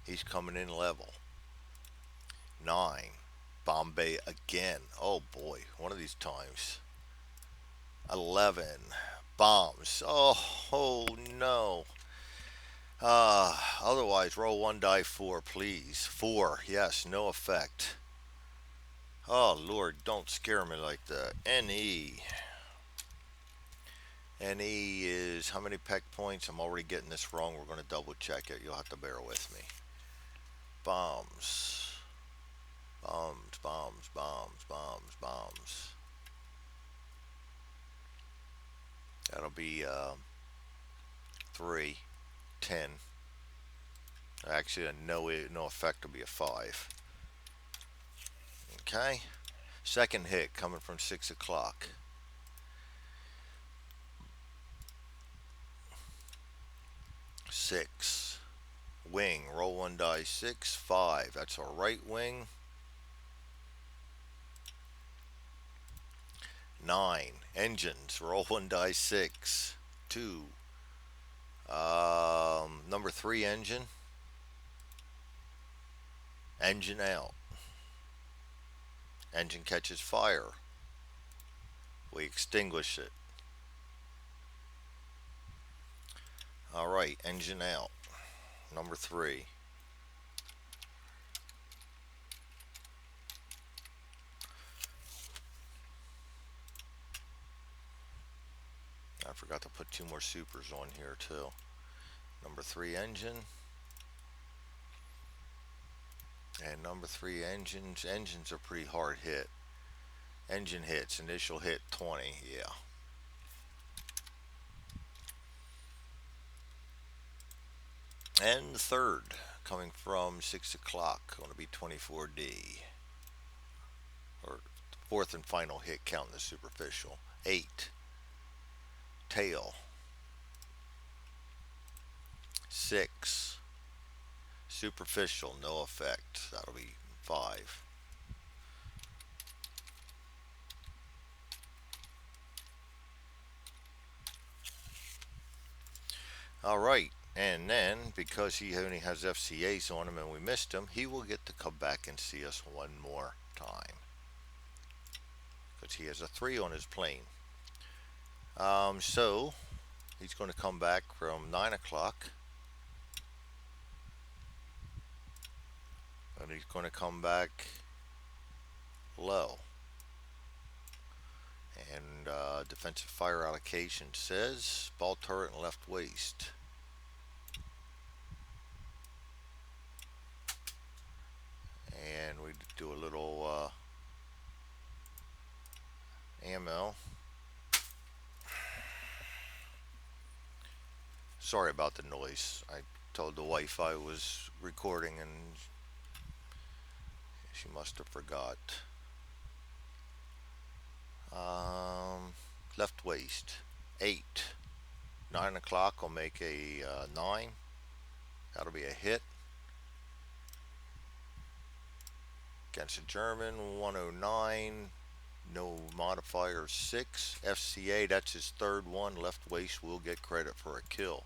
He's coming in level. 9. Bombay again. Oh boy, one of these times. 11. Bombs. Oh no. Otherwise, roll 1 die 4, please. 4. Yes, no effect. Oh Lord, don't scare me like that. NE. NE is how many peck points? I'm already getting this wrong. We're going to double check it. You'll have to bear with me. Bombs. Bombs, bombs, bombs, bombs, bombs. That'll be 3, 10. Actually, no effect will be a 5. Okay. Second hit coming from 6 o'clock. Six. Wing. Roll 1 die 6. 5. That's our right wing. 9. Engines. Roll 1 die 6. 2. Number 3 engine. Engine out. Engine catches fire. We extinguish it. Alright, engine out. Number 3. I forgot to put 2 more supers on here too. Number 3 engine. And number 3 engines. Engines are pretty hard hit. Engine hits. Initial hit 20. Yeah. And the third coming from 6 o'clock. Going to be 24D. Or fourth and final hit counting the superficial. 8. Tail. 6. Superficial, no effect. That'll be 5. All right. And then, because he only has FCAs on him and we missed him, he will get to come back and see us one more time. Because he has a 3 on his plane. So, he's going to come back from 9 o'clock. And he's going to come back low. And defensive fire allocation says ball turret and left waist. And we do a little ammo. Sorry about the noise. I told the wife I was recording and she must have forgot. Um, Left waist, 8. 9 o'clock will make a 9. That'll be a hit. Against a German, 109. No modifier, 6. FCA, that's his third one. Left waist will get credit for a kill.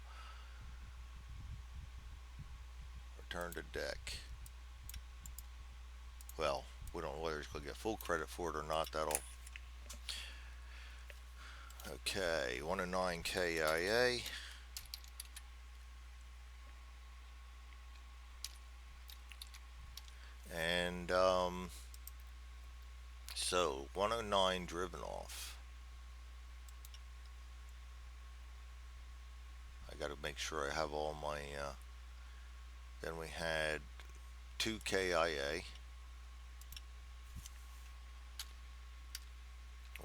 Return to deck. Well, we don't know whether he's going to get full credit for it or not. That'll. Okay, 109 KIA. And so 109 driven off. I got to make sure I have all my. Then we had 2 KIA,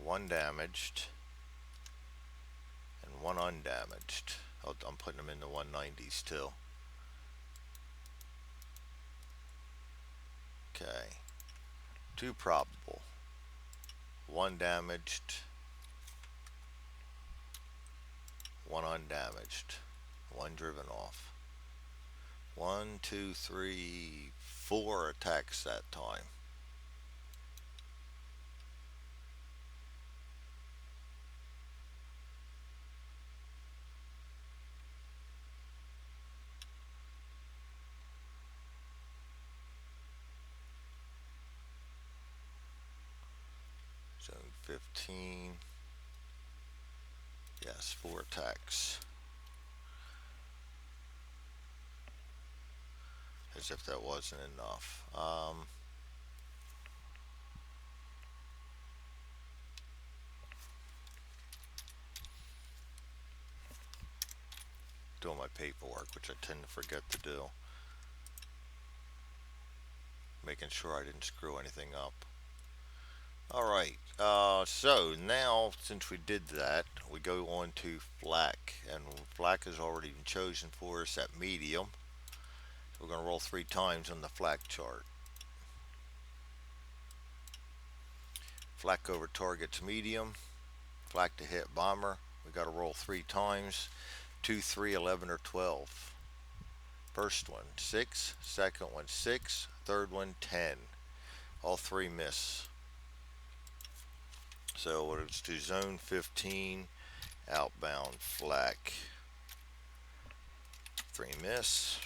1 damaged, and 1 undamaged. I'm putting them in the 190s too. Okay, 2 probable, 1 damaged, 1 undamaged, 1 driven off. 1, 2, 3, 4 attacks that time. Zone 15. Yes, 4 attacks. As if that wasn't enough. Doing my paperwork, which I tend to forget to do. Making sure I didn't screw anything up. Alright, so now since we did that, we go on to flak. And flak has already been chosen for us at medium. We're going to roll 3 times on the flak chart. Flak over target's medium. Flak to hit bomber. We got to roll 3 times. 2, 3, 11, or 12. First one 6, second one 6, third one 10. All 3 miss. So let's do zone 15, outbound flak. 3 miss.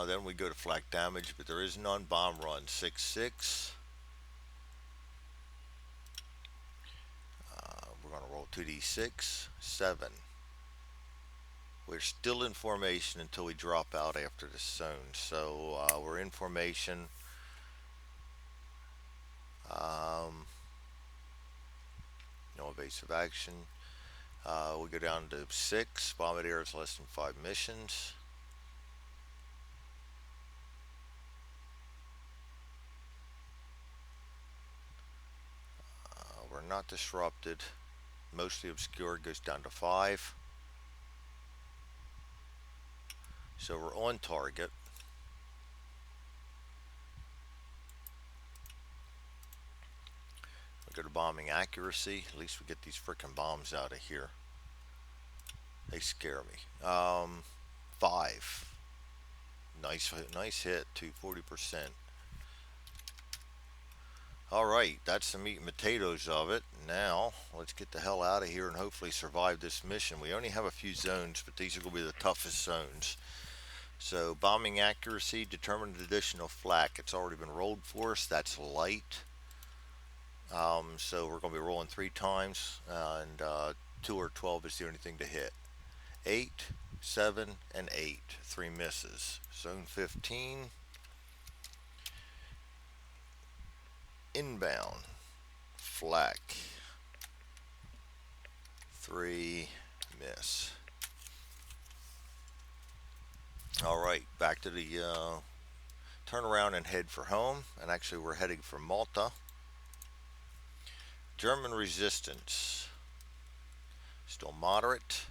Then we go to flak damage, but there is none. Bomb run 6, 6. We're going to roll 2d6, 7. We're still in formation until we drop out after this zone. So we're in formation. No evasive action. We go down to 6. Bombardier is less than 5 missions. We're not disrupted. Mostly obscured goes down to 5. So we're on target. We go to bombing accuracy. At least we get these frickin' bombs out of here. They scare me. 5. Nice hit to 40%. All right, that's the meat and potatoes of it. Now, let's get the hell out of here and hopefully survive this mission. We only have a few zones, but these are going to be the toughest zones. So, bombing accuracy, determined additional flak. It's already been rolled for us. That's light. So, we're going to be rolling 3 times, and 2 or 12 is the only thing to hit. 8, 7, and 8. 3 misses. Zone 15. Inbound. Flak. 3 miss. All right, back to the turn around and head for home. And actually, we're heading for Malta. German resistance still moderate.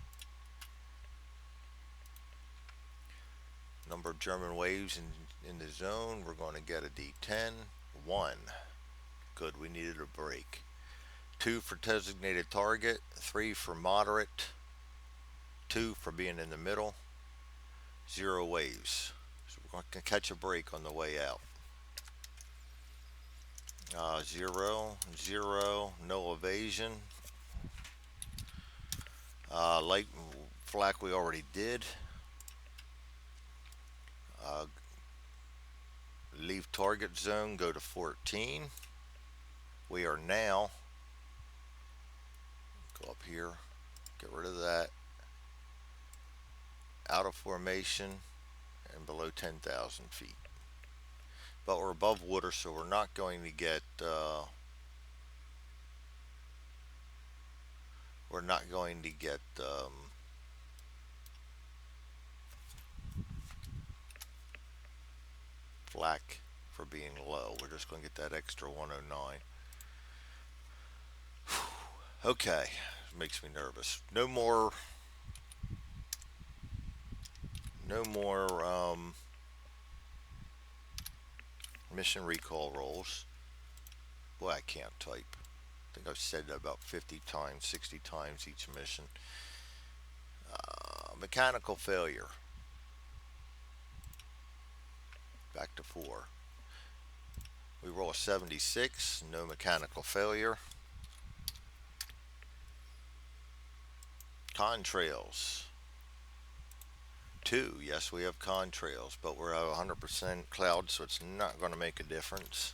Number of German waves in the zone. We're going to get a D10. 1. Good, we needed a break. 2 for designated target. 3 for moderate. 2 for being in the middle. 0 waves. So we're going to catch a break on the way out. 0, 0, no evasion. Light flak we already did. Leave target zone, go to 14. We are now, go up here, get rid of that, out of formation and below 10,000 feet. But we're above water, so we're not going to get flak for being low. We're just going to get that extra 109. Okay, makes me nervous. No more mission recall rolls. Boy, I can't type. I think I've said that about 50 times, 60 times each mission. Mechanical failure. Back to 4. We roll a 76, no mechanical failure. Contrails. 2, yes, we have contrails, but we're at 100% cloud, so it's not going to make a difference.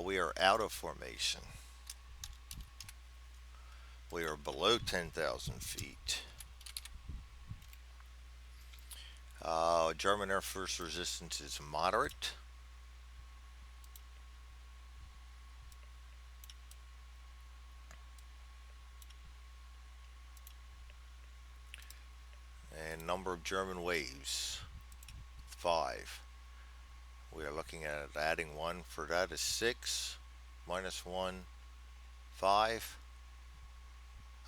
We are out of formation. We are below 10,000 feet. German Air Force resistance is moderate. And number of German waves, 5. We are looking at adding 1 for that is 6. Minus 1, 5.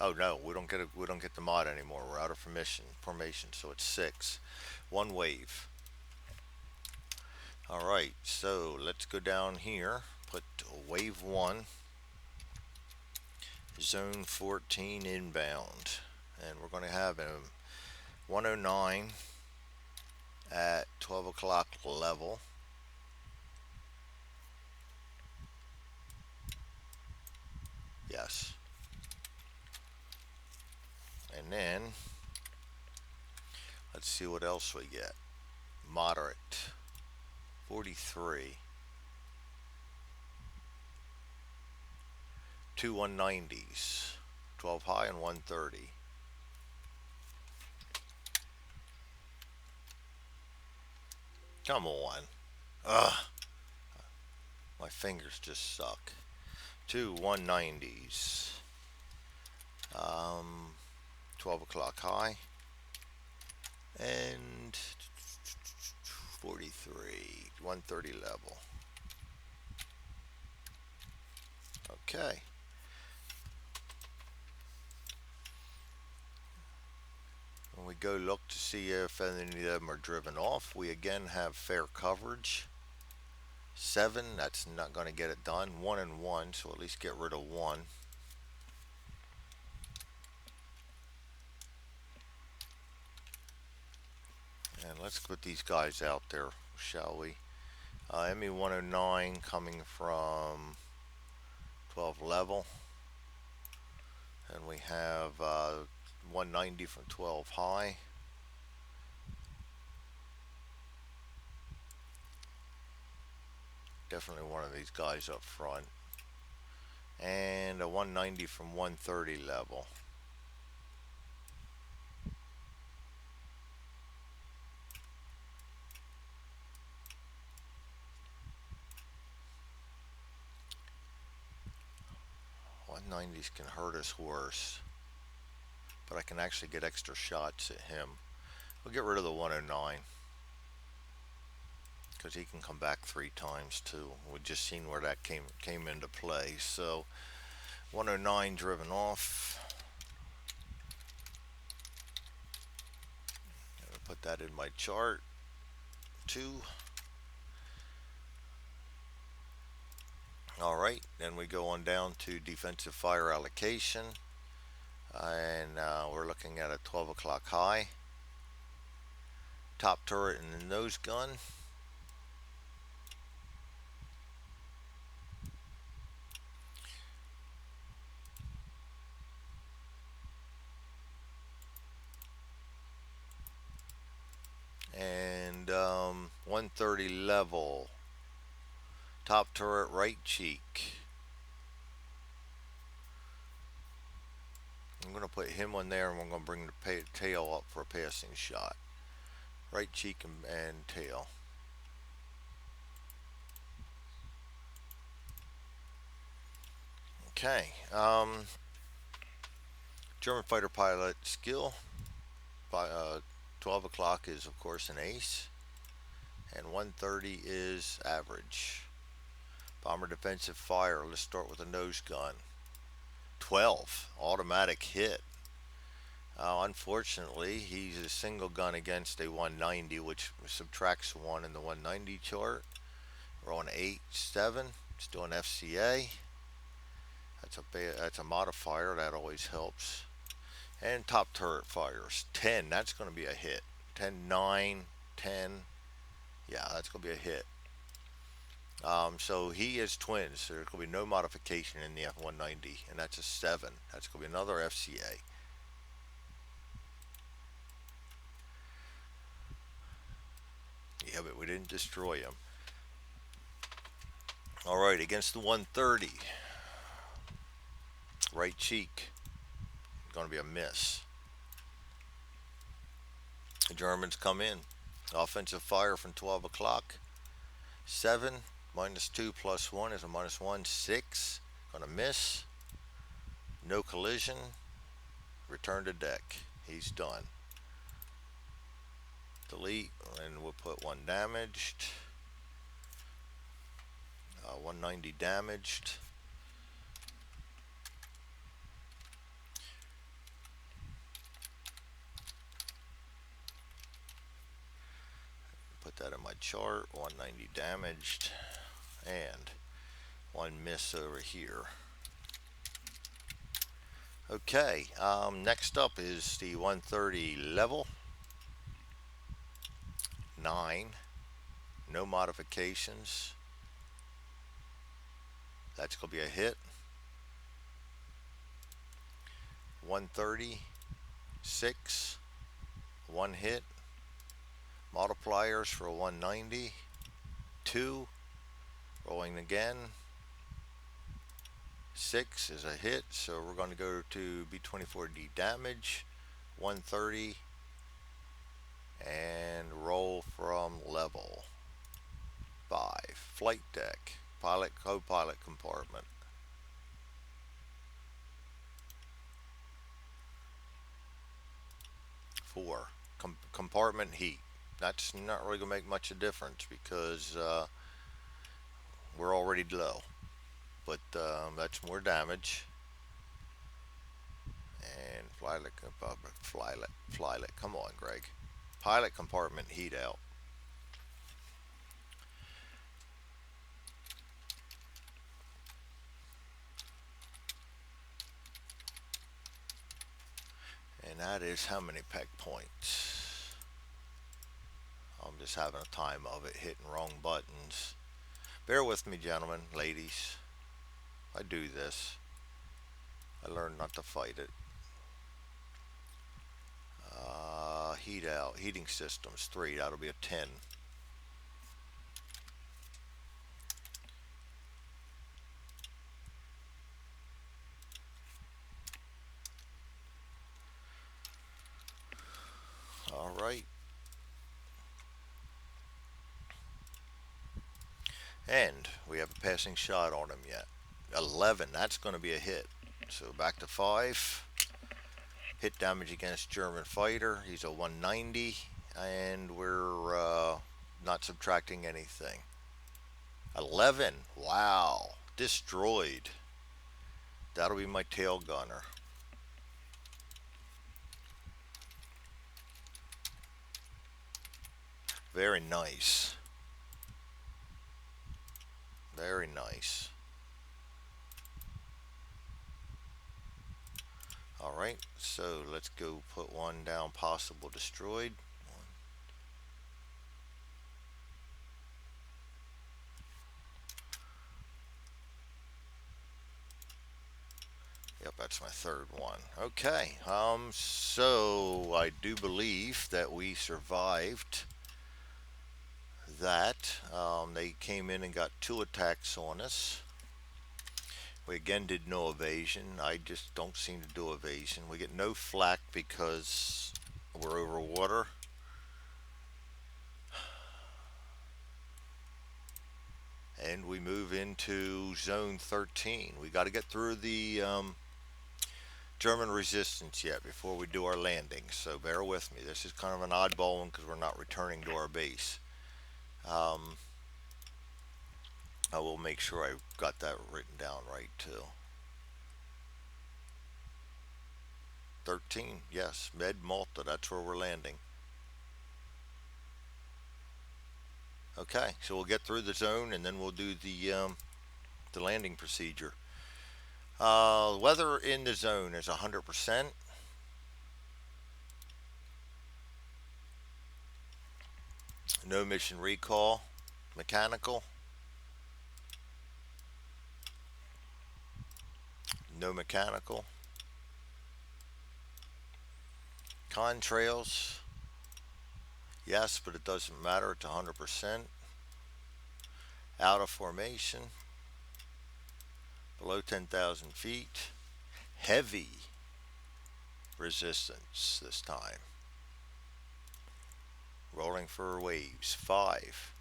Oh no, we don't get the mod anymore. We're out of formation, so it's 6. 1 wave. All right, so let's go down here. Put wave 1, zone 14 inbound, and we're going to have a 109 at 12 o'clock level. Yes. And then let's see what else we get. Moderate 43. 2 190s. 12 high and 130. Come on. Ugh. My fingers just suck. 2 190s. 12 o'clock high. And 43. 130 level. Okay. When we go look to see if any of them are driven off, we again have fair coverage. 7, that's not going to get it done. 1 and 1, so at least get rid of 1. let's put these guys out there, shall we? ME 109 coming from 12 level, and we have 190 from 12 high. Definitely one of these guys up front. And a 190 from 130 level. '90s can hurt us worse, but I can actually get extra shots at him. We'll get rid of the 109 because he can come back 3 times too. We've just seen where that came into play. So 109 driven off. Put that in my chart. 2. All right, then we go on down to defensive fire allocation, and we're looking at a 12 o'clock high. Top turret and the nose gun. And 130 level. Top turret right cheek. I'm going to put him on there, and we're going to bring the tail up for a passing shot. Right cheek and tail. Okay. German fighter pilot skill. 12 o'clock is, of course, an ace. And 130 is average. Bomber defensive fire. Let's start with a nose gun. 12. Automatic hit. Unfortunately, he's a single gun against a 190, which subtracts 1 in the 190 chart. We're on 8-7. Still an FCA. That's a modifier. That always helps. And top turret fires. 10. That's going to be a hit. 10, 9, 10. Yeah, that's going to be a hit. So he is twins. So there's going to be no modification in the F190. And that's a 7. That's going to be another FCA. Yeah, but we didn't destroy him. All right, against the 130. Right cheek. Going to be a miss. The Germans come in. Offensive fire from 12 o'clock. 7 minus 2 plus 1 is a minus 1. 6. Going to miss. No collision. Return to deck. He's done. Delete, and we'll put 1 damaged. 190 damaged. Put that in my chart. 190 damaged. And 1 miss over here. Okay, next up is the 130 level. 9. No modifications. That's going to be a hit. 130. 6. 1 hit. Multipliers for a 190. 2. Rolling again. 6 is a hit, so we're going to go to B24D damage. 130. And roll from level 5. Flight deck. Pilot, co-pilot compartment. 4. Compartment heat. That's not really going to make much of a difference because we're already low. But that's more damage. And flylet. Come on, Greg. Pilot compartment heat out. And that is how many peg points? just having a time of it, hitting wrong buttons. Bear with me, gentlemen, ladies. I do this. I learned not to fight it. Heat out. Heating systems, 3. That'll be a 10. All right. And we have a passing shot on him yet. 11. That's going to be a hit. So back to 5. Hit damage against German fighter. He's a 190. And we're not subtracting anything. 11. Wow. Destroyed. That'll be my tail gunner. Very nice. Very nice. Alright, so let's go put one down, possible destroyed. Yep, that's my third one. Okay, so I do believe that we survived that. They came in and got 2 attacks on us. We again did no evasion. I just don't seem to do evasion. We get no flak because we're over water. And we move into zone 13. We got to get through the German resistance yet before we do our landing. So bear with me. This is kind of an oddball one because we're not returning to our base. I will make sure I've got that written down right too. 13, yes, Malta, that's where we're landing. Okay, so we'll get through the zone and then we'll do the landing procedure. Weather in the zone is 100%. No mission recall. Mechanical. No mechanical. Contrails. Yes, but it doesn't matter. It's 100%. Out of formation. Below 10,000 feet. Heavy resistance this time. Rolling for waves. 5,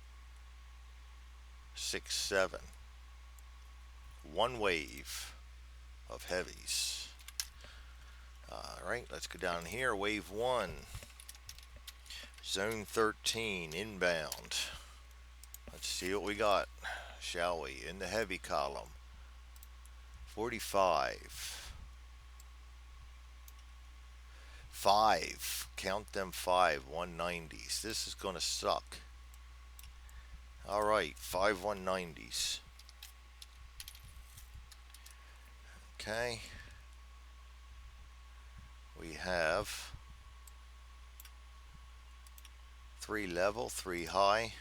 6, 7. One wave of heavies. Alright, let's go down here. Wave 1. Zone 13 inbound. Let's see what we got, shall we? In the heavy column. 45. 5. Count them 5 190s. This is going to suck. Alright, 5 190s. Okay. We have 3 level, 3 high.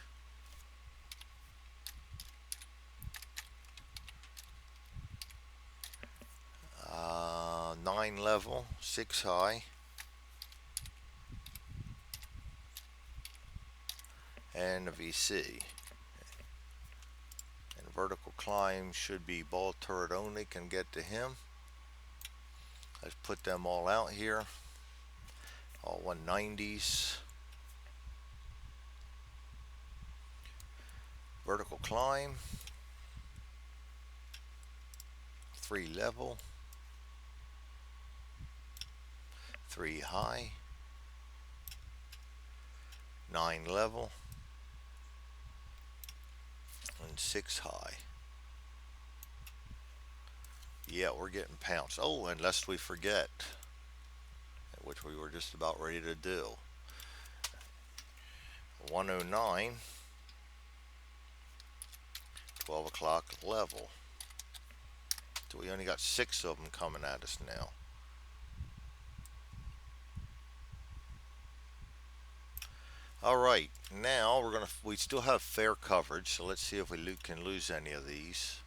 9 level, 6 high. And a VC. And vertical climb should be ball turret only, can get to him. Let's put them all out here. All 190s. Vertical climb. 3 level. 3 high. 9 level. And 6 high. Yeah, we're getting pounced. Oh, and lest we forget, which we were just about ready to do. 109, 12 o'clock level. So we only got 6 of them coming at us now. All right, now we still have fair coverage, so let's see if we can lose any of these.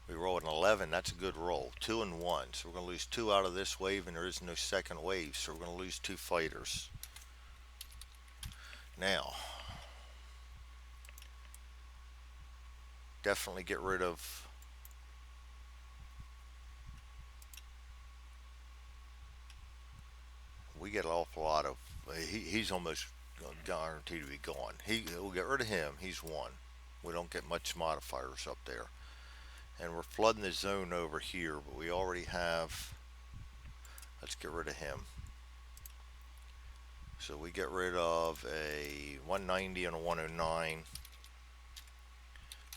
We roll an 11. That's a good roll. 2 and 1. So we're going to lose 2 out of this wave, and there is no second wave. So we're going to lose 2 fighters. Now, definitely get rid of. We get an awful lot of. He's almost guaranteed to be gone. We'll get rid of him. He's 1. We don't get much modifiers up there. And we're flooding the zone over here, but we already have. Let's get rid of him. So we get rid of a 190 and a 109.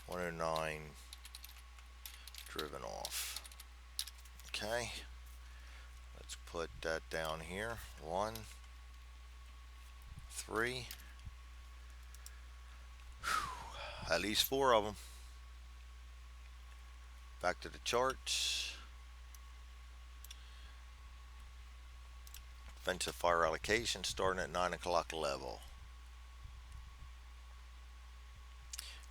109 driven off. Okay. Let's put that down here. 1, 3. Whew. At least 4 of them. Back to the charts. Defensive fire allocation starting at 9 o'clock level.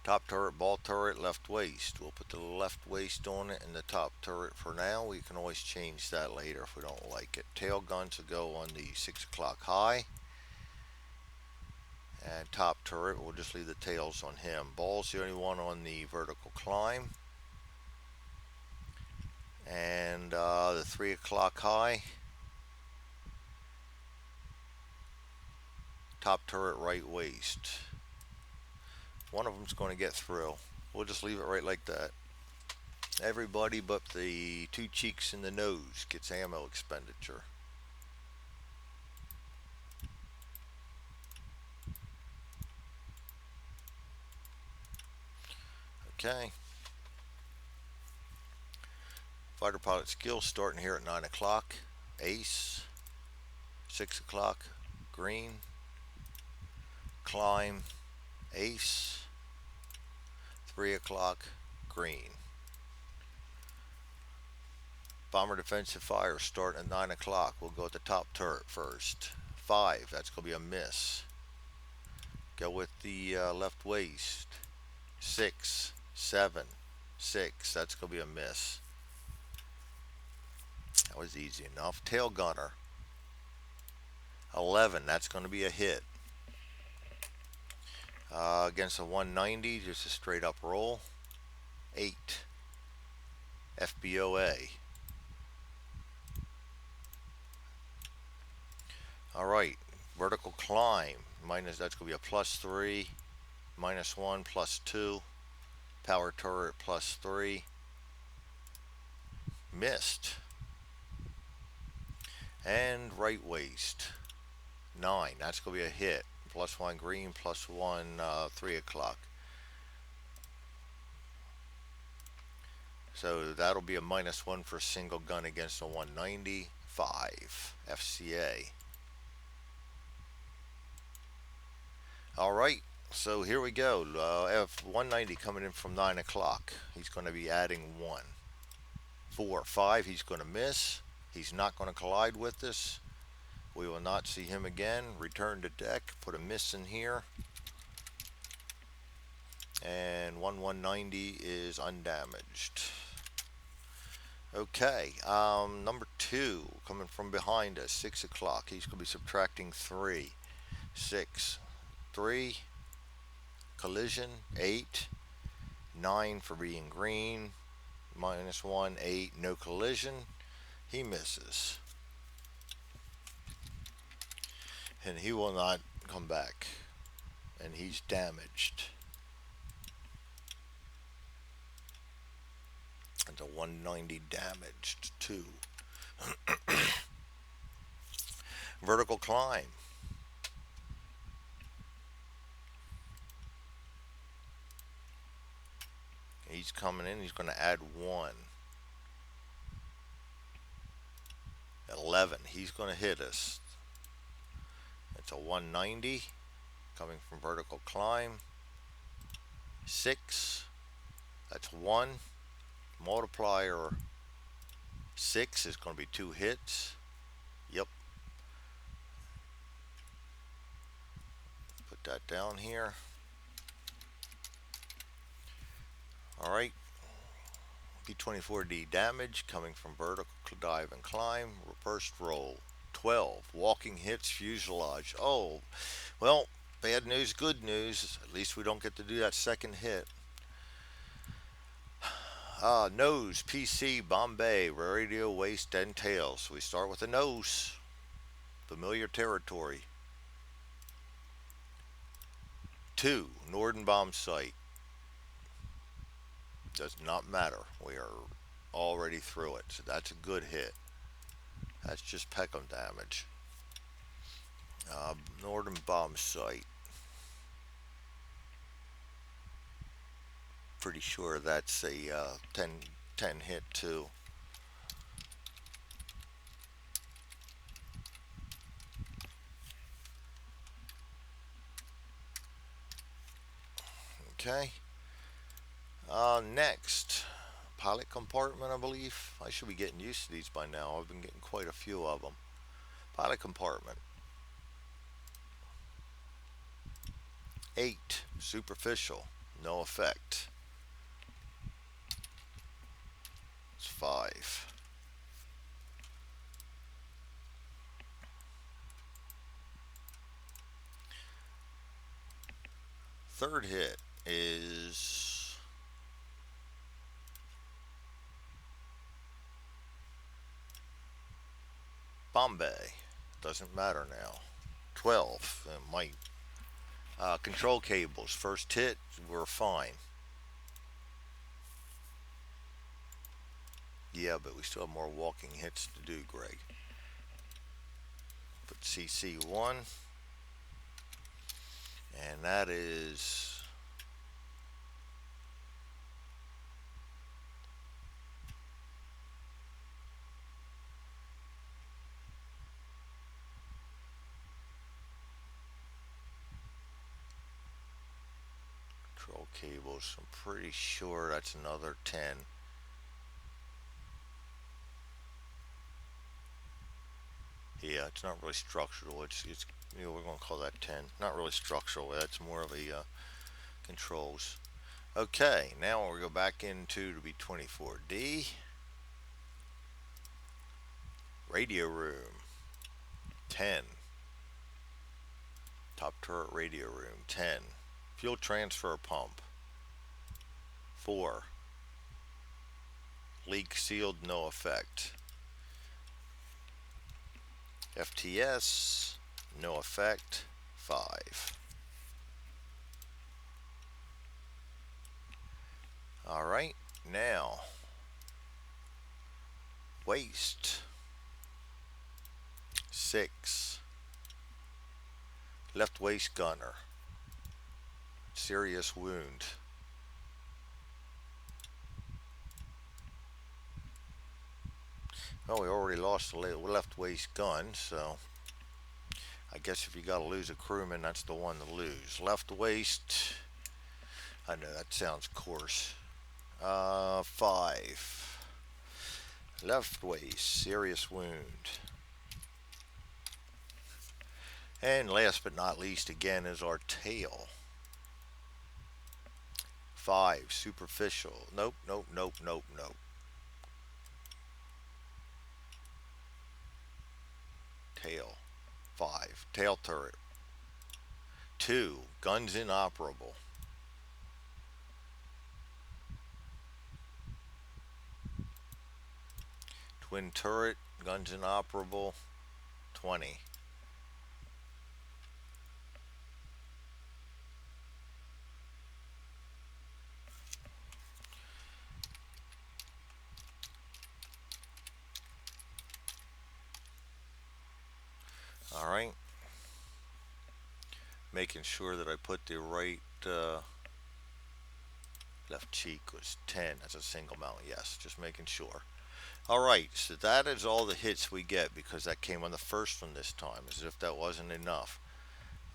Top turret, ball turret, left waist. We'll put the left waist on it and the top turret for now. We can always change that later if we don't like it. Tail guns will go on the 6 o'clock high. And top turret, we'll just leave the tails on him. Ball's the only one on the vertical climb. And the 3 o'clock high. Top turret, right waist. One of them's going to get through. We'll just leave it right like that. Everybody but the 2 cheeks and the nose gets ammo expenditure. Okay. Fighter pilot skills starting here at 9 o'clock. Ace. 6 o'clock. Green. Climb. Ace. 3 o'clock. Green. Bomber defensive fire starting at 9 o'clock. We'll go at the top turret first. 5. That's going to be a miss. Go with the left waist. 6, 7, 6. That's going to be a miss. That was easy enough. Tail gunner. 11. That's going to be a hit. Against a 190, just a straight up roll. 8. FBOA. Alright. Vertical climb. That's going to be a +3. -1, +2. Power turret +3. Missed. And right waist. 9. That's going to be a hit. +1 green, +1 3 o'clock. So that'll be a -1 for single gun against a 195 FCA. Alright, so here we go. F190 coming in from 9 o'clock. He's going to be adding 1. 4, 5, he's going to miss. He's not going to collide with us. We will not see him again. Return to deck. Put a miss in here. And 190 is undamaged. Okay. Number 2 coming from behind us. 6 o'clock. He's going to be subtracting 3. 6. 3. Collision. 8. 9 for being green. -1. 8. No collision. He misses. And he will not come back. And he's damaged. And a 190 damaged too. Vertical climb. He's coming in. He's going to add 1. 11. He's going to hit us. It's a 190 coming from vertical climb. 6. That's 1. Multiplier Six is going to be two hits. Yep, put that down here. All right, P24D damage coming from vertical dive and climb, reversed roll. 12 walking hits fuselage. Oh, well, bad news, good news. At least we don't get to do that second hit. Nose, PC, Bombay, radio waste, and tails. So we start with the nose. Familiar territory. 2, Norden bomb site. Does not matter. We are already through it. So that's a good hit. That's just Peckham damage. Norden bomb site. Pretty sure that's a 10 hit too. Okay. Next, pilot compartment, I believe. I should be getting used to these by now. I've been getting quite a few of them. Pilot compartment. 8, superficial, no effect. It's 5. Third hit is Bombay. Doesn't matter now. 12. It might. Control cables. First hit, we're fine. Yeah, but we still have more walking hits to do, Greg. Put CC1. And that is control cables. I'm pretty sure that's another 10. Yeah, it's not really structural. It's we're gonna call that 10. Not really structural. That's more of a controls. Okay, now we'll go back into the B24D radio room. 10. Top turret radio room. 10. Fuel transfer pump. 4. Leak sealed, no effect. FTS, no effect. 5. All right, now waste. 6. Left waist gunner. Serious wound. Well, we already lost the left waist gun, so I guess if you got to lose a crewman, that's the one to lose. Left waist. I know that sounds coarse. 5. Left waist, serious wound. And last but not least, again, is our tail. 5, superficial. Nope, nope, nope, nope, nope. Tail. 5, tail turret. 2, guns inoperable. Twin turret, guns inoperable. 20. All right. Making sure that I put the right left cheek was 10. That's a single mount. Yes, just making sure. All right, so that is all the hits we get because that came on the first one this time, as if that wasn't enough.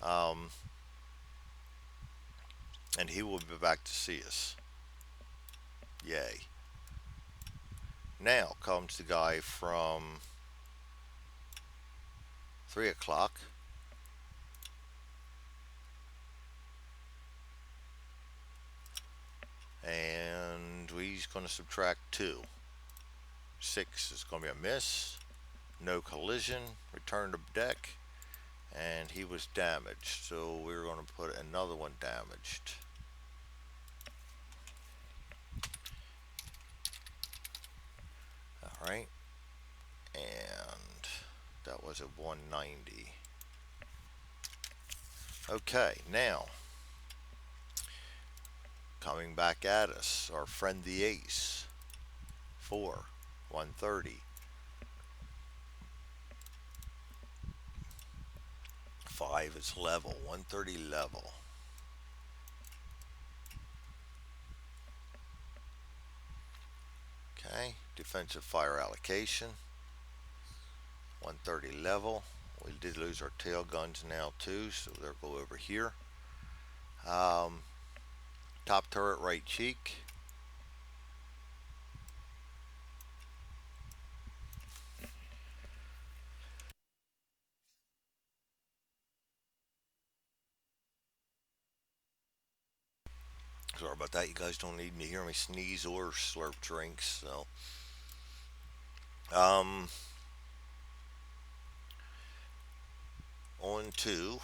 Um, and he will be back to see us. Yay. Now comes the guy from 3 o'clock. And he's going to subtract 2. 6 is going to be a miss. No collision. Return to deck. And he was damaged. So we're going to put another one damaged. Alright. And that was a 190. Okay, now coming back at us, our friend the ace. 4, 130. 5 is level, 130 level. Okay, defensive fire allocation, 130 level. We did lose our tail guns now too, so they'll go over here. Top turret right cheek. Sorry about that. You guys don't need to hear me sneeze or slurp drinks. So, on to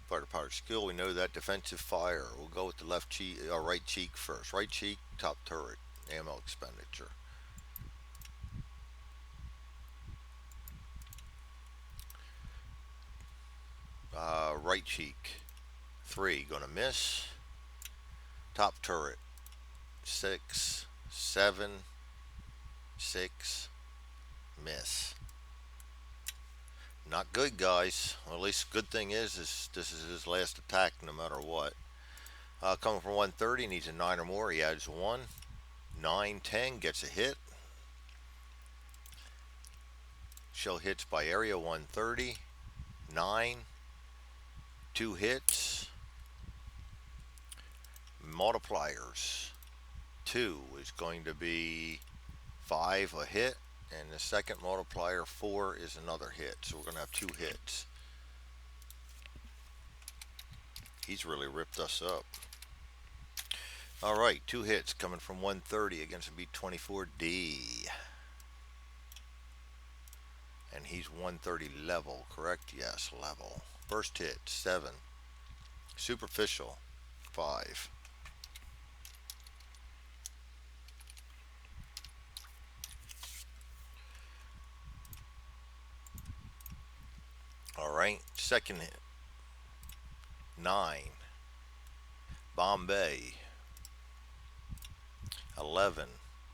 fire to power skill. We know that defensive fire. We'll go with the left cheek, or right cheek first. Right cheek, top turret, ammo expenditure. Right cheek, 3, gonna miss. Top turret, 6, 7, 6, miss. Not good, guys. Well, at least good thing is this is his last attack, no matter what. Coming from 130, needs a 9 or more. He adds 1. 9, 10 gets a hit. Show hits by area 130. 9, 2 hits. Multipliers. 2 is going to be 5 a hit, and the second multiplier 4 is another hit. So we're going to have 2 hits. He's really ripped us up. All right, 2 hits coming from 130 against a B24D. And he's 130 level, correct? Yes, level. First hit, 7. Superficial, 5. All right, second hit, 9. Bombay, 11.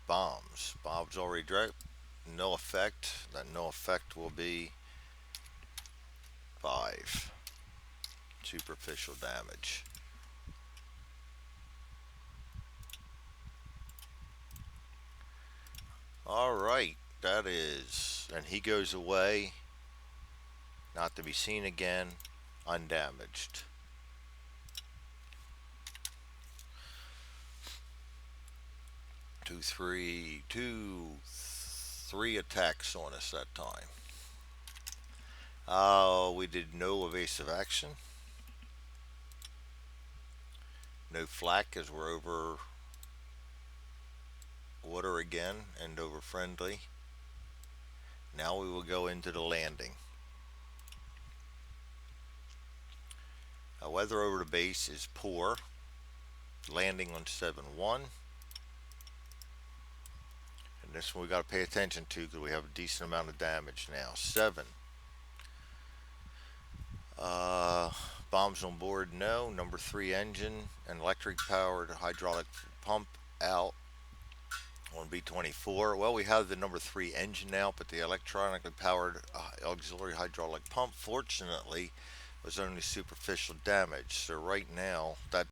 Bombs. Bombs already dropped. No effect. That no effect will be 5. Superficial damage. All right, that is, and he goes away, not to be seen again, undamaged. Three attacks on us that time. We did no evasive action. No flak as we're over water again and over friendly. Now we will go into the landing. Weather over the base is poor. Landing on 7-1. And this one we got to pay attention to because we have a decent amount of damage now. 7. Bombs on board, no. Number 3 engine and electric powered hydraulic pump out on B24. Well, we have the number 3 engine now, but the electronically powered auxiliary hydraulic pump, fortunately, was only superficial damage. So right now, that